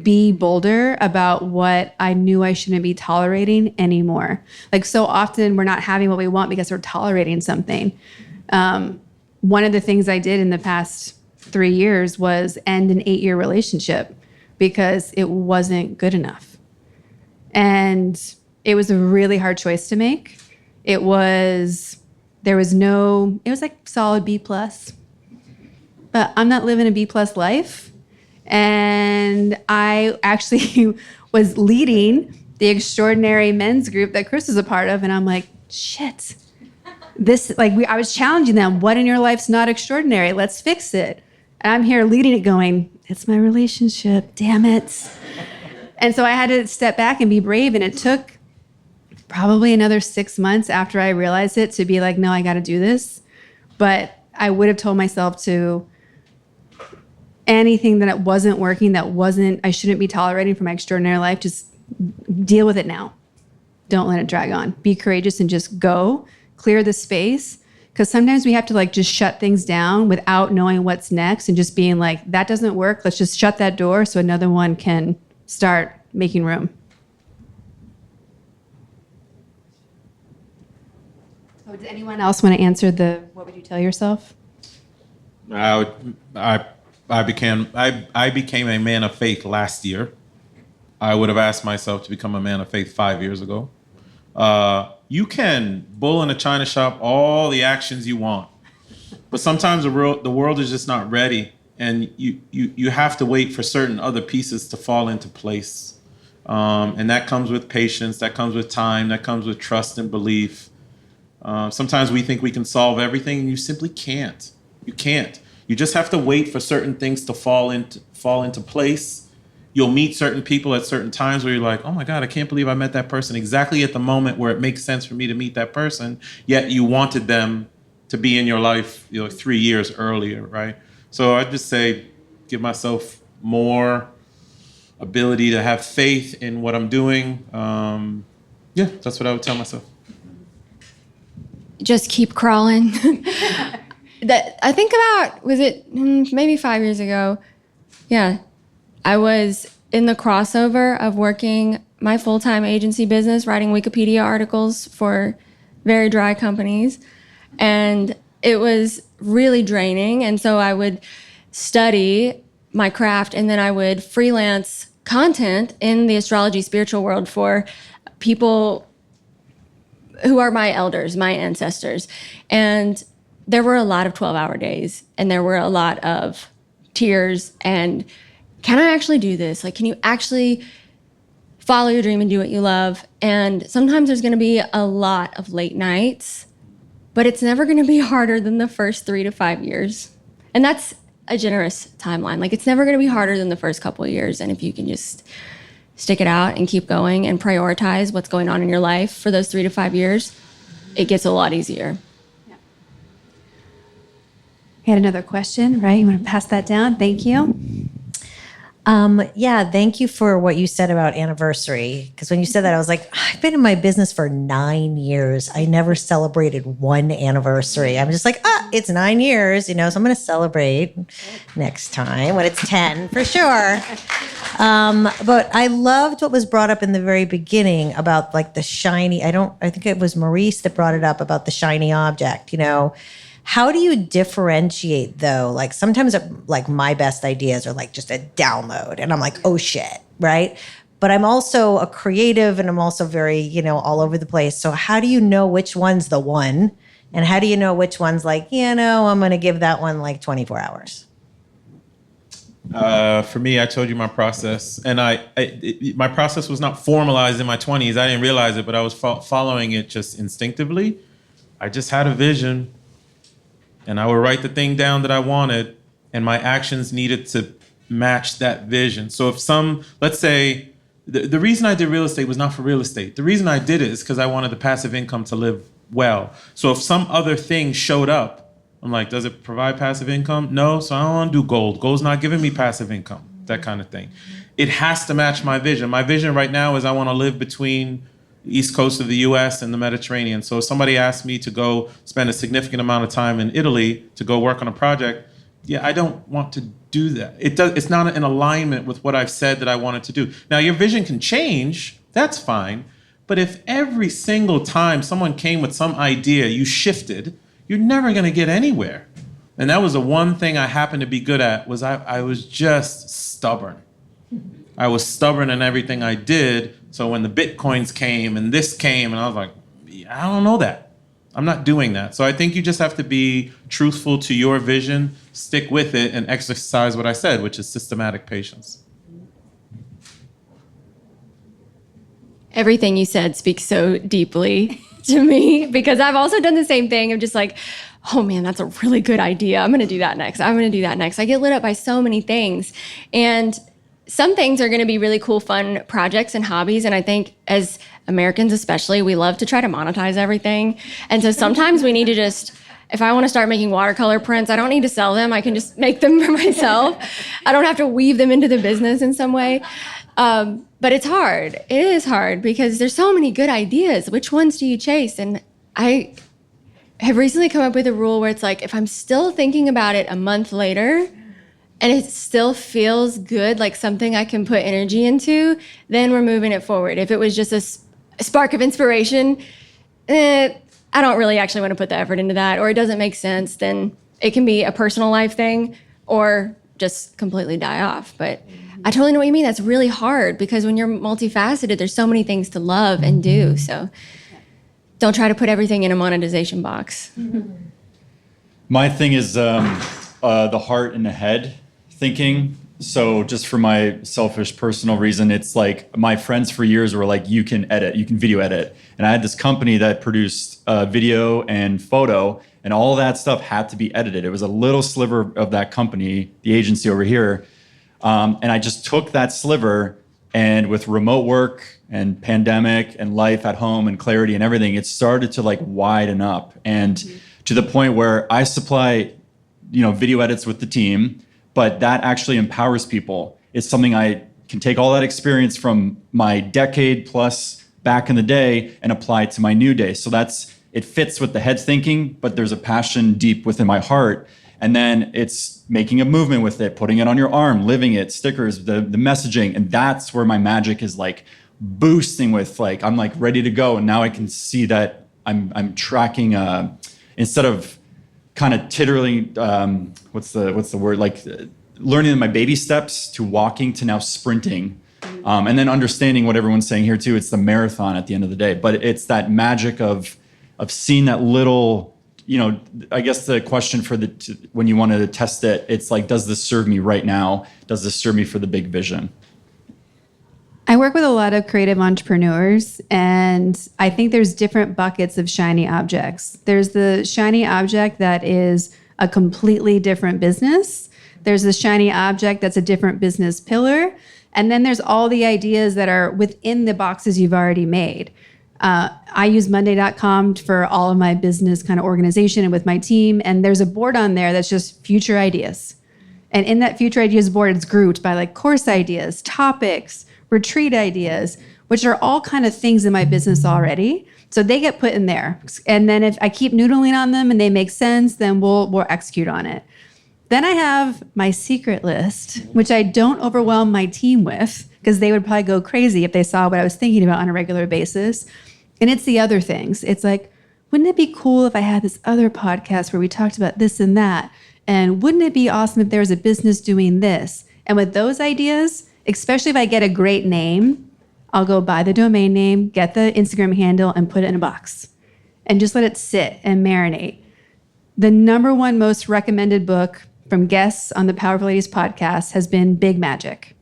be bolder about what I knew I shouldn't be tolerating anymore. Like, so often we're not having what we want because we're tolerating something. One of the things I did in the past 3 years was end an 8-year relationship because it wasn't good enough. And it was a really hard choice to make. It was like solid B+. But I'm not living a B+ life. And I actually was leading the extraordinary men's group that Chris is a part of. And I'm like, shit. I was challenging them. What in your life's not extraordinary? Let's fix it. And I'm here leading it going, it's my relationship, damn it. And so I had to step back and be brave. And it took probably another 6 months after I realized it to be like, no, I got to do this. But I would have told myself to, anything that it wasn't working, I shouldn't be tolerating for my extraordinary life, just deal with it now. Don't let it drag on. Be courageous and just go. Clear the space, because sometimes we have to like just shut things down without knowing what's next and just being like, that doesn't work. Let's just shut that door so another one can start making room. So does anyone else want to answer what would you tell yourself? I became a man of faith last year. I would have asked myself to become a man of faith 5 years ago. You can bull in a china shop all the actions you want, but sometimes the world is just not ready, and you have to wait for certain other pieces to fall into place. And that comes with patience, that comes with time, that comes with trust and belief. Sometimes we think we can solve everything, and you simply can't. You can't. You just have to wait for certain things to fall into place. You'll meet certain people at certain times where you're like, oh my God, I can't believe I met that person exactly at the moment where it makes sense for me to meet that person, yet you wanted them to be in your life 3 years earlier, right? So I'd just say, give myself more ability to have faith in what I'm doing. That's what I would tell myself. Just keep crawling. That I think about, was it maybe 5 years ago? Yeah. I was in the crossover of working my full-time agency business, writing Wikipedia articles for very dry companies. And it was really draining. And so I would study my craft, and then I would freelance content in the astrology spiritual world for people who are my elders, my ancestors. And there were a lot of 12-hour days, and there were a lot of tears and, can I actually do this? Like, can you actually follow your dream and do what you love? And sometimes there's going to be a lot of late nights, but it's never going to be harder than the first 3 to 5 years. And that's a generous timeline. Like, it's never going to be harder than the first couple of years. And if you can just stick it out and keep going and prioritize what's going on in your life for those 3 to 5 years, it gets a lot easier. Yeah. We had another question, right? You want to pass that down? Thank you. Thank you for what you said about anniversary. Because when you said that, I was like, I've been in my business for 9 years. I never celebrated one anniversary. I'm just like, it's 9 years, so I'm going to celebrate next time when it's 10 for sure. But I loved what was brought up in the very beginning about like the shiny, I think it was Maurice that brought it up about the shiny object, How do you differentiate though? Like sometimes like my best ideas are like just a download and I'm like, oh shit, right? But I'm also a creative and I'm also very, you know, all over the place. So how do you know which one's the one? And how do you know which one's like, you know, I'm going to give that one like 24 hours? For me, I told you my process, and my process was not formalized in my 20s. I didn't realize it, but I was following it just instinctively. I just had a vision, and I would write the thing down that I wanted, and my actions needed to match that vision. So if let's say, the reason I did real estate was not for real estate. The reason I did it is because I wanted the passive income to live well. So if some other thing showed up, I'm like, does it provide passive income? No, so I don't want to do gold. Gold's not giving me passive income, that kind of thing. It has to match my vision. My vision right now is I want to live between the East Coast of the US and the Mediterranean. So if somebody asked me to go spend a significant amount of time in Italy to go work on a project, yeah, I don't want to do that. It's not in alignment with what I've said that I wanted to do. Now, your vision can change. That's fine. But if every single time someone came with some idea, you shifted, you're never going to get anywhere. And that was the one thing I happened to be good at, was I was just stubborn. I was stubborn in everything I did. So when the Bitcoins came and this came, and I was like, I don't know that. I'm not doing that. So I think you just have to be truthful to your vision, stick with it, and exercise what I said, which is systematic patience. Everything you said speaks so deeply to me, because I've also done the same thing. I'm just like, oh man, that's a really good idea. I'm going to do that next. I'm going to do that next. I get lit up by so many things. And some things are going to be really cool, fun projects and hobbies. And I think as Americans especially, we love to try to monetize everything. And so sometimes we need to just, if I want to start making watercolor prints, I don't need to sell them. I can just make them for myself. I don't have to weave them into the business in some way. But it's hard. It is hard because there's so many good ideas. Which ones do you chase? And I have recently come up with a rule where it's like, if I'm still thinking about it a month later and it still feels good, like something I can put energy into, then we're moving it forward. If it was just a spark of inspiration, I don't really actually want to put the effort into that, or it doesn't make sense, then it can be a personal life thing or just completely die off. But I totally know what you mean. That's really hard because when you're multifaceted, there's so many things to love and do. So don't try to put everything in a monetization box. My thing is the heart and the head thinking. So just for my selfish personal reason, it's like my friends for years were like, you can video edit. And I had this company that produced video and photo, and all that stuff had to be edited. It was a little sliver of that company, the agency over here. And I just took that sliver, and with remote work and pandemic and life at home and clarity and everything, it started to like widen up. And to the point where I supply, video edits with the team, but that actually empowers people. It's something I can take all that experience from my decade plus back in the day and apply it to my new day. So it fits with the head thinking, but there's a passion deep within my heart. And then it's making a movement with it, putting it on your arm, living it, stickers, the messaging. And that's where my magic is like boosting with like, I'm like ready to go. And now I can see that I'm tracking, instead of kind of tittering, what's the word? Like learning my baby steps to walking to now sprinting. And then understanding what everyone's saying here too. It's the marathon at the end of the day, but it's that magic of seeing that little, I guess the question for when you want to test it, it's like, does this serve me right now? Does this serve me for the big vision? I work with a lot of creative entrepreneurs, and I think there's different buckets of shiny objects. There's the shiny object that is a completely different business. There's the shiny object that's a different business pillar. And then there's all the ideas that are within the boxes you've already made. I use Monday.com for all of my business kind of organization and with my team. And there's a board on there that's just future ideas. And in that future ideas board, it's grouped by like course ideas, topics, retreat ideas, which are all kind of things in my business already. So they get put in there. And then if I keep noodling on them and they make sense, then we'll execute on it. Then I have my secret list, which I don't overwhelm my team with because they would probably go crazy if they saw what I was thinking about on a regular basis. And it's the other things. It's like, wouldn't it be cool if I had this other podcast where we talked about this and that? And wouldn't it be awesome if there was a business doing this? And with those ideas, especially if I get a great name, I'll go buy the domain name, get the Instagram handle, and put it in a box and just let it sit and marinate. The number one most recommended book from guests on the Powerful Ladies podcast has been Big Magic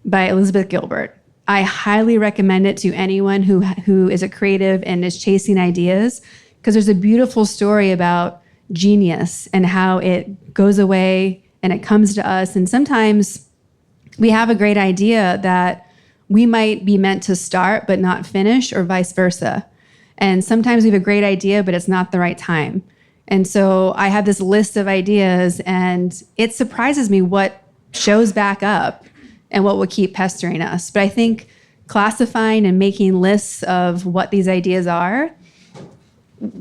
by Elizabeth Gilbert. I highly recommend it to anyone who is a creative and is chasing ideas, because there's a beautiful story about genius and how it goes away and it comes to us. And sometimes we have a great idea that we might be meant to start but not finish, or vice versa. And sometimes we have a great idea, but it's not the right time. And so I have this list of ideas, and it surprises me what shows back up and what will keep pestering us. But I think classifying and making lists of what these ideas are,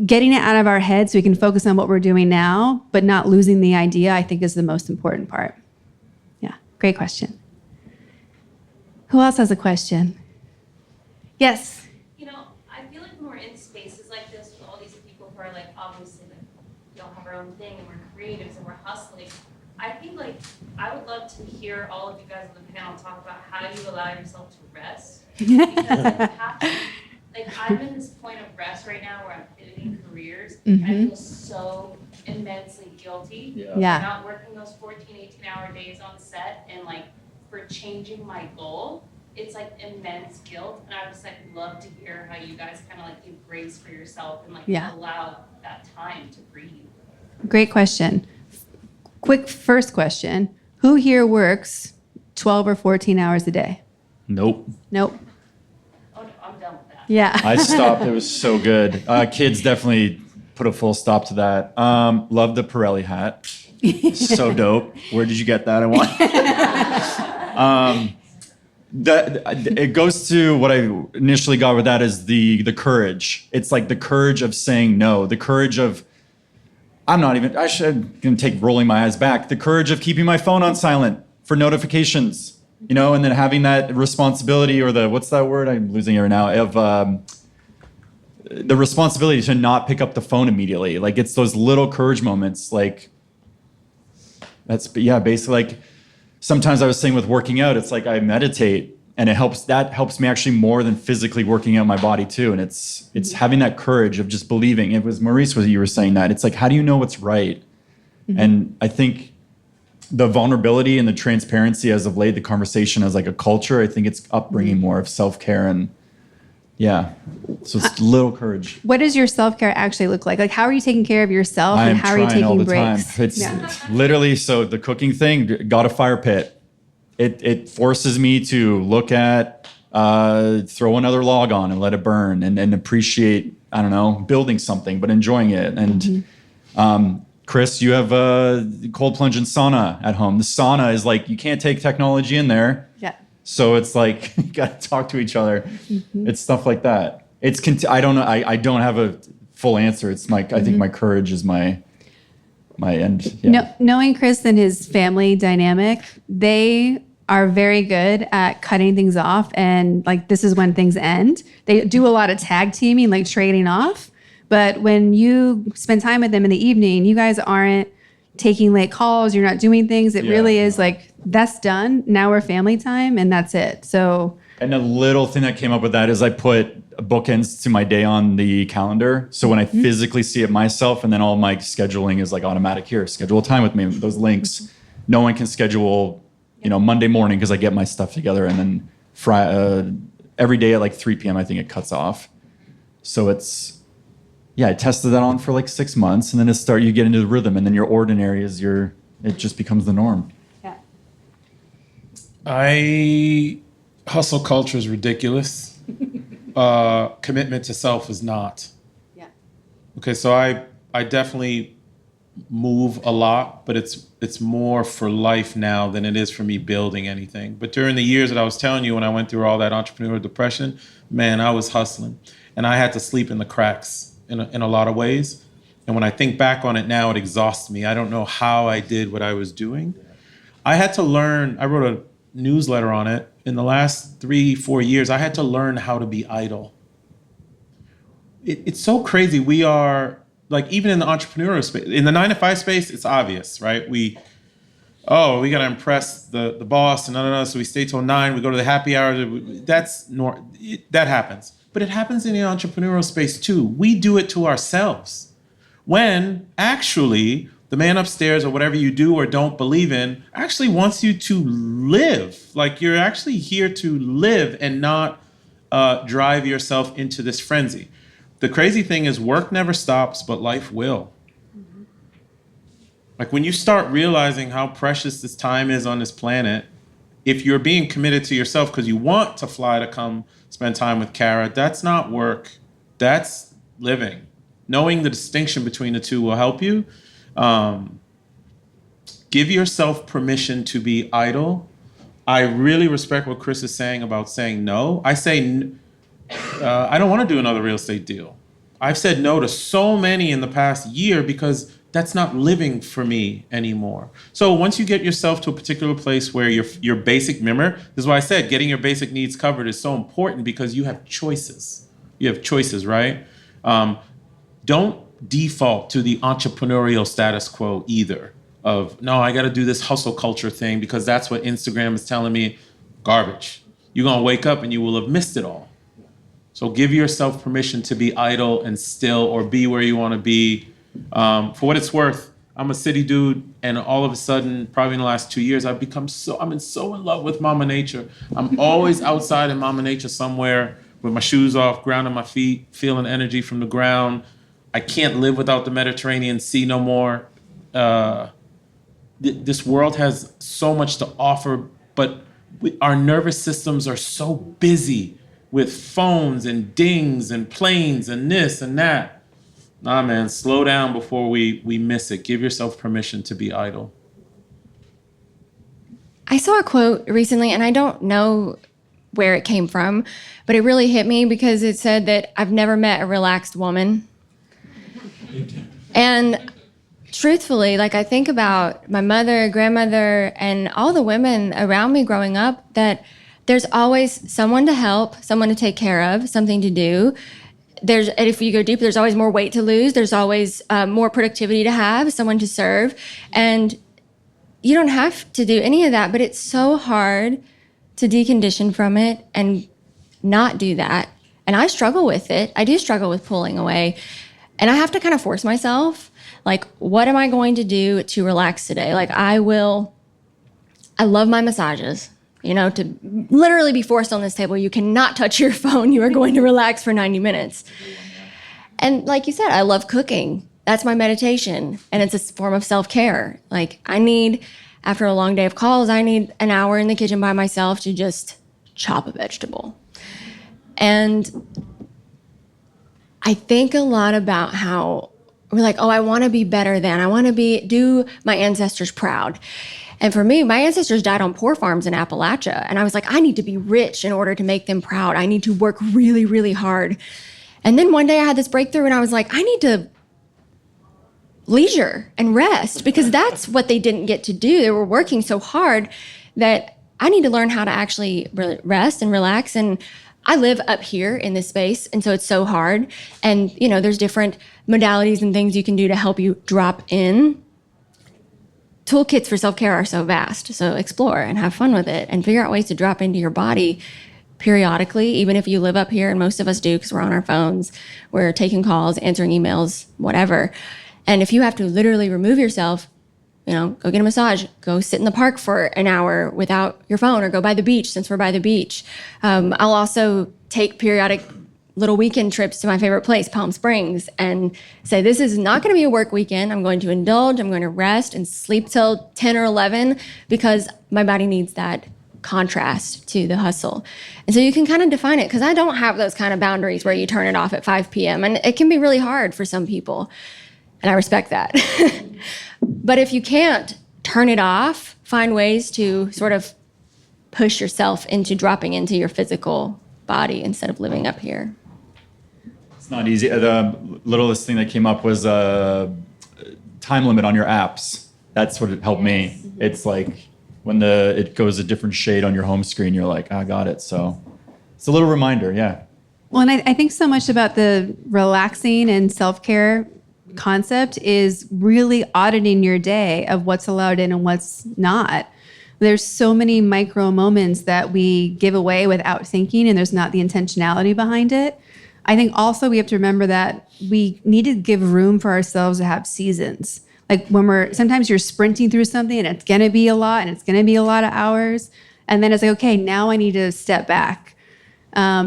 getting it out of our head so we can focus on what we're doing now, but not losing the idea, I think is the most important part. Yeah, great question. Who else has a question? Yes. You know, I feel like when we're in spaces like this with all these people who are like, obviously, like, we all have our own thing and we're creatives and we're hustling. I think, like, I would love to hear all of you guys on the panel talk about how you allow yourself to rest. Because I'm in this point of rest right now where I'm pivoting careers, and I feel so immensely guilty for not working those 14, 18-hour days on set, and like for changing my goal. It's like immense guilt, and I would just like love to hear how you guys kind of like give grace for yourself and like allow that time to breathe. Great question. Quick first question. Who here works 12 or 14 hours a day? Nope. Nope. Oh no, I'm done with that. Yeah. I stopped. It was so good. Kids definitely put a full stop to that. Love the Pirelli hat. So dope. Where did you get that? I want. It goes to what I initially got with that is the courage. It's like the courage of saying no. The courage of I should take rolling my eyes back. The courage of keeping my phone on silent for notifications, and then having that responsibility, or what's that word? I'm losing it right now, of the responsibility to not pick up the phone immediately. Like, it's those little courage moments. Like, basically, like, sometimes I was saying with working out, it's like I meditate, and that helps me actually more than physically working out my body too. And it's having that courage of just believing. It was Maurice, you were saying that. It's like, how do you know what's right? Mm-hmm. And I think the vulnerability and the transparency as of late, the conversation as like a culture, I think it's upbringing more of self-care, and so it's little courage. What does your self-care actually look like? Like, how are you taking care of yourself, and how are you taking breaks? It's literally, so the cooking thing, got a fire pit. It forces me to look at, throw another log on and let it burn, and appreciate, I don't know, building something, but enjoying it. And Chris, you have a cold plunge and sauna at home. The sauna is like, you can't take technology in there. Yeah. So it's like, you got to talk to each other. Mm-hmm. It's stuff like that. I don't know. I don't have a full answer. It's I think my courage is my end. Yeah. No, knowing Chris and his family dynamic, they are very good at cutting things off, and like, this is when things end. They do a lot of tag teaming, like trading off. But when you spend time with them in the evening, you guys aren't taking late calls. You're not doing things. It really is like, that's done. Now we're family time, and that's it. So. And a little thing that came up with that is I put bookends to my day on the calendar. So when I physically see it myself, and then all my scheduling is like automatic here, schedule a time with me, those links. No one can schedule, Monday morning, because I get my stuff together, and then every day at like 3 p.m. I think it cuts off. So I tested that on for like 6 months, and then you get into the rhythm, and then your ordinary it just becomes the norm. Yeah. Hustle culture is ridiculous. Commitment to self is not. Yeah. Okay, so I definitely move a lot, but it's more for life now than it is for me building anything. But during the years that I was telling you, when I went through all that entrepreneurial depression, man, I was hustling, and I had to sleep in the cracks in a lot of ways. And when I think back on it now, it exhausts me. I don't know how I did what I was doing. I had to learn. I wrote a newsletter on it. In the last 3-4 years, I had to learn how to be idle. it's so crazy. We are like, even in the entrepreneurial space, in the 9-to-5 space, it's obvious, right? We got to impress the boss and so we stay till 9, we go to the happy hour. That happens. But it happens in the entrepreneurial space too. We do it to ourselves. When actually the man upstairs or whatever you do or don't believe in actually wants you to live. Like, you're actually here to live and not drive yourself into this frenzy. The crazy thing is, work never stops, but life will. Like, when you start realizing how precious this time is on this planet, if you're being committed to yourself because you want to fly to come spend time with Kara, that's not work. That's living. Knowing the distinction between the two will help you. Give yourself permission to be idle. I really respect what Chris is saying about saying no. I say, I don't want to do another real estate deal. I've said no to so many in the past year because that's not living for me anymore. So once you get yourself to a particular place where your basic, remember, this is why I said getting your basic needs covered is so important, because you have choices. You have choices, right? Don't default to the entrepreneurial status quo either of, no, I got to do this hustle culture thing because that's what Instagram is telling me. Garbage. You're going to wake up and you will have missed it all. So give yourself permission to be idle and still, or be where you want to be. For what it's worth, I'm a city dude, and all of a sudden, probably in the last 2 years, I'm so in love with Mama Nature. I'm always outside in Mama Nature somewhere with my shoes off, grounding my feet, feeling energy from the ground. I can't live without the Mediterranean Sea no more. This world has so much to offer, but our nervous systems are so busy with phones and dings and planes and this and that. Nah, man, slow down before we miss it. Give yourself permission to be idle. I saw a quote recently, and I don't know where it came from, but it really hit me because it said that I've never met a relaxed woman. And truthfully, like, I think about my mother, grandmother, and all the women around me growing up, that there's always someone to help, someone to take care of, something to do. And if you go deeper, there's always more weight to lose. There's always more productivity to have, someone to serve. And you don't have to do any of that, but it's so hard to decondition from it and not do that. And I struggle with it. I do struggle with pulling away. And I have to kind of force myself, like, what am I going to do to relax today? Like, I love my massages. To literally be forced on this table, you cannot touch your phone. You are going to relax for 90 minutes. And like you said, I love cooking. That's my meditation. And it's a form of self-care. Like, after a long day of calls, I need an hour in the kitchen by myself to just chop a vegetable. And I think a lot about how we're like, oh, I want to be better than. I want to do my ancestors proud. And for me, my ancestors died on poor farms in Appalachia. And I was like, I need to be rich in order to make them proud. I need to work really, really hard. And then one day I had this breakthrough and I was like, I need to leisure and rest, because that's what they didn't get to do. They were working so hard that I need to learn how to actually rest and relax. And I live up here in this space, and so it's so hard. And, there's different modalities and things you can do to help you drop in. Toolkits for self-care are so vast. So explore and have fun with it and figure out ways to drop into your body periodically, even if you live up here, and most of us do because we're on our phones, we're taking calls, answering emails, whatever. And if you have to literally remove yourself, go get a massage, go sit in the park for an hour without your phone, or go by the beach since we're by the beach. I'll also take periodic little weekend trips to my favorite place, Palm Springs, and say, this is not going to be a work weekend. I'm going to indulge, I'm going to rest and sleep till 10 or 11 because my body needs that contrast to the hustle. And so you can kind of define it, because I don't have those kind of boundaries where you turn it off at 5 p.m. And it can be really hard for some people. And I respect that. But if you can't turn it off, find ways to sort of push yourself into dropping into your physical body instead of living up here. It's not easy. The littlest thing that came up was time limit on your apps. That's what helped me. It's like when it goes a different shade on your home screen, you're like, I got it. So it's a little reminder, yeah. Well, and I think so much about the relaxing and self-care concept is really auditing your day of what's allowed in and what's not. There's so many micro moments that we give away without thinking, and there's not the intentionality behind it. I think also we have to remember that we need to give room for ourselves to have seasons. Like sometimes you're sprinting through something and it's gonna be a lot and it's gonna be a lot of hours. And then it's like, okay, now I need to step back.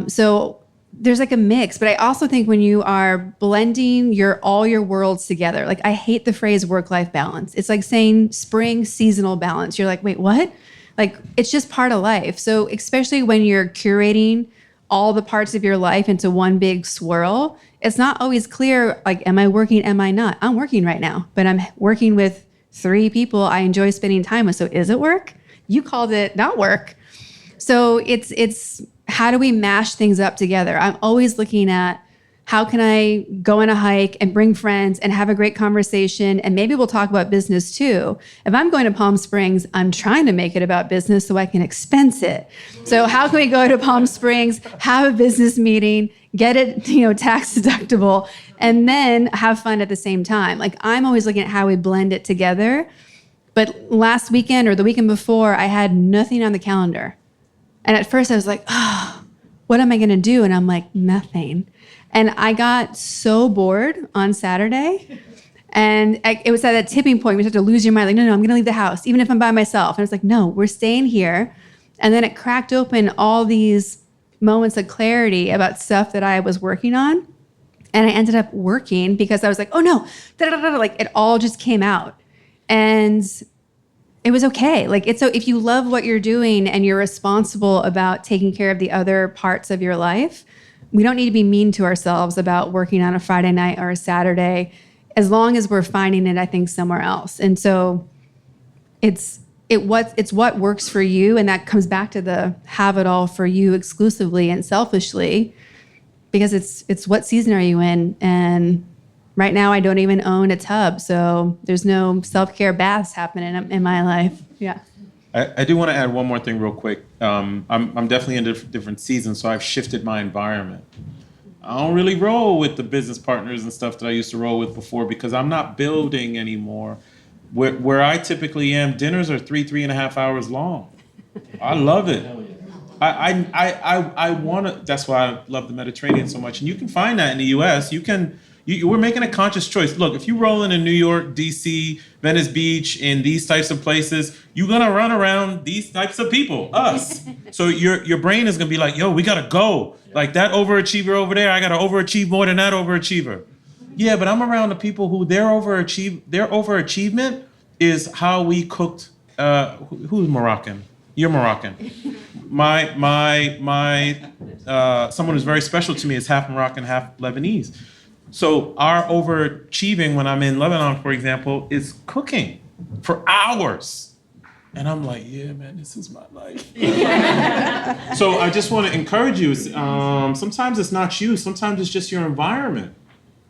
So there's like a mix, but I also think when you are blending all your worlds together, like I hate the phrase work-life balance. It's like saying spring seasonal balance. You're like, wait, what? Like it's just part of life. So especially when you're curating all the parts of your life into one big swirl, it's not always clear, like, am I working, am I not? I'm working right now, but I'm working with 3 people I enjoy spending time with. So is it work? You called it not work. So it's how do we mash things up together? I'm always looking at how can I go on a hike and bring friends and have a great conversation, and maybe we'll talk about business too. If I'm going to Palm Springs, I'm trying to make it about business so I can expense it. So how can we go to Palm Springs, have a business meeting, get it, tax deductible, and then have fun at the same time? Like I'm always looking at how we blend it together. But last weekend or the weekend before, I had nothing on the calendar. And at first I was like, oh, what am I going to do? And I'm like, nothing. And I got so bored on Saturday. And it was at that tipping point where you have to lose your mind. Like, no, I'm going to leave the house, even if I'm by myself. And I was like, no, we're staying here. And then it cracked open all these moments of clarity about stuff that I was working on. And I ended up working because I was like, oh no, like it all just came out. And it was okay. Like so if you love what you're doing and you're responsible about taking care of the other parts of your life, we don't need to be mean to ourselves about working on a Friday night or a Saturday, as long as we're finding it, I think, somewhere else. And so it's what works for you. And that comes back to the have it all for you exclusively and selfishly, because it's what season are you in? And right now, I don't even own a tub, so there's no self-care baths happening in my life. Yeah. I do want to add one more thing real quick. I'm definitely in different seasons, so I've shifted my environment. I don't really roll with the business partners and stuff that I used to roll with before because I'm not building anymore. Where I typically am, dinners are 3.5 hours long. I love it. I want to. That's why I love the Mediterranean so much, and you can find that in the U.S. We're making a conscious choice. Look, if you roll in New York, D.C., Venice Beach, in these types of places, you're gonna run around these types of people, us. So your brain is gonna be like, yo, we gotta go. Like that overachiever over there, I gotta overachieve more than that overachiever. Yeah, but I'm around the people who their overachievement is how we cooked. Who's Moroccan? You're Moroccan. My someone who's very special to me is half Moroccan, half Lebanese. So our overachieving when I'm in Lebanon, for example, is cooking for hours. And I'm like, yeah, man, this is my life. So I just want to encourage you. Sometimes it's not you. Sometimes it's just your environment.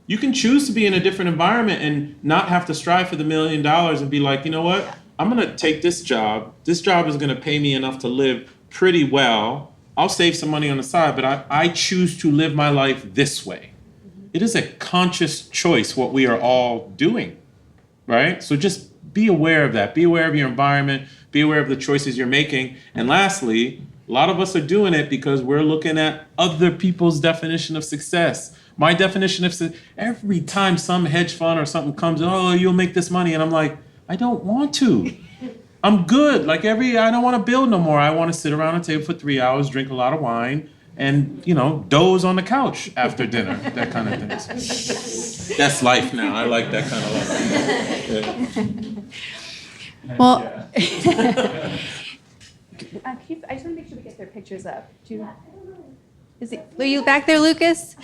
You can choose to be in a different environment and not have to strive for the $1 million and be like, you know what? I'm going to take this job. This job is going to pay me enough to live pretty well. I'll save some money on the side, but I choose to live my life this way. It is a conscious choice what we are all doing, right? So just be aware of that. Be aware of your environment. Be aware of the choices you're making. And lastly, a lot of us are doing it because we're looking at other people's definition of success. My definition of success, every time some hedge fund or something comes, oh, you'll make this money. And I'm like, I don't want to. I'm good. I don't want to build no more. I want to sit around a table for 3 hours, drink a lot of wine, and, doze on the couch after dinner, that kind of thing. That's life now. I like that kind of life. Yeah. Well, I just want to make sure we get their pictures up. Are you back there, Lucas?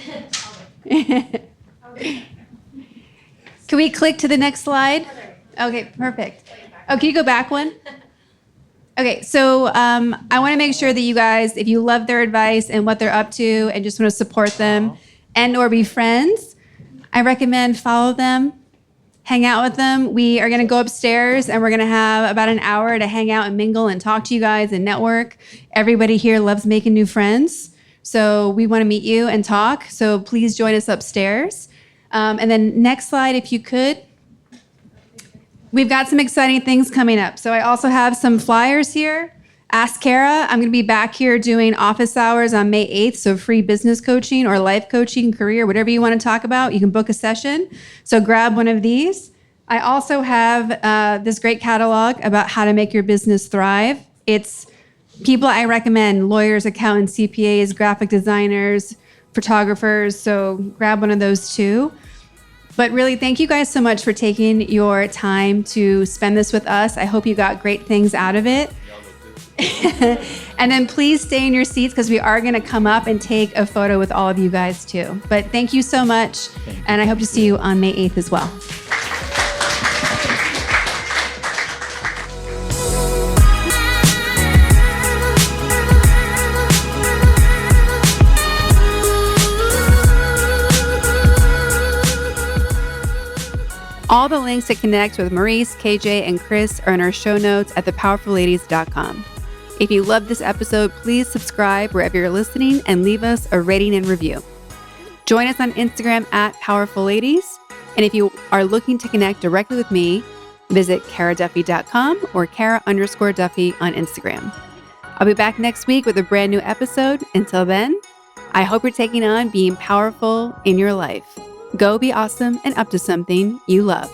Can we click to the next slide? Okay, perfect. Oh, can you go back one? Okay, so I want to make sure that you guys, if you love their advice and what they're up to and just want to support them and or be friends, I recommend follow them, hang out with them. We are going to go upstairs and we're going to have about an hour to hang out and mingle and talk to you guys and network. Everybody here loves making new friends. So we want to meet you and talk. So please join us upstairs. And then next slide, if you could. We've got some exciting things coming up. So I also have some flyers here. Ask Kara. I'm going to be back here doing office hours on May 8th. So free business coaching or life coaching, career, whatever you want to talk about, you can book a session. So grab one of these. I also have this great catalog about how to make your business thrive. It's people I recommend: lawyers, accountants, CPAs, graphic designers, photographers. So grab one of those too. But really, thank you guys so much for taking your time to spend this with us. I hope you got great things out of it. And then please stay in your seats because we are going to come up and take a photo with all of you guys too. But thank you so much. And I hope to see you on May 8th as well. All the links to connect with Maurice, KJ, and Chris are in our show notes at thepowerfulladies.com. If you loved this episode, please subscribe wherever you're listening and leave us a rating and review. Join us on Instagram at powerfulladies. And if you are looking to connect directly with me, visit karaduffy.com or Kara_Duffy on Instagram. I'll be back next week with a brand new episode. Until then, I hope you're taking on being powerful in your life. Go be awesome and up to something you love.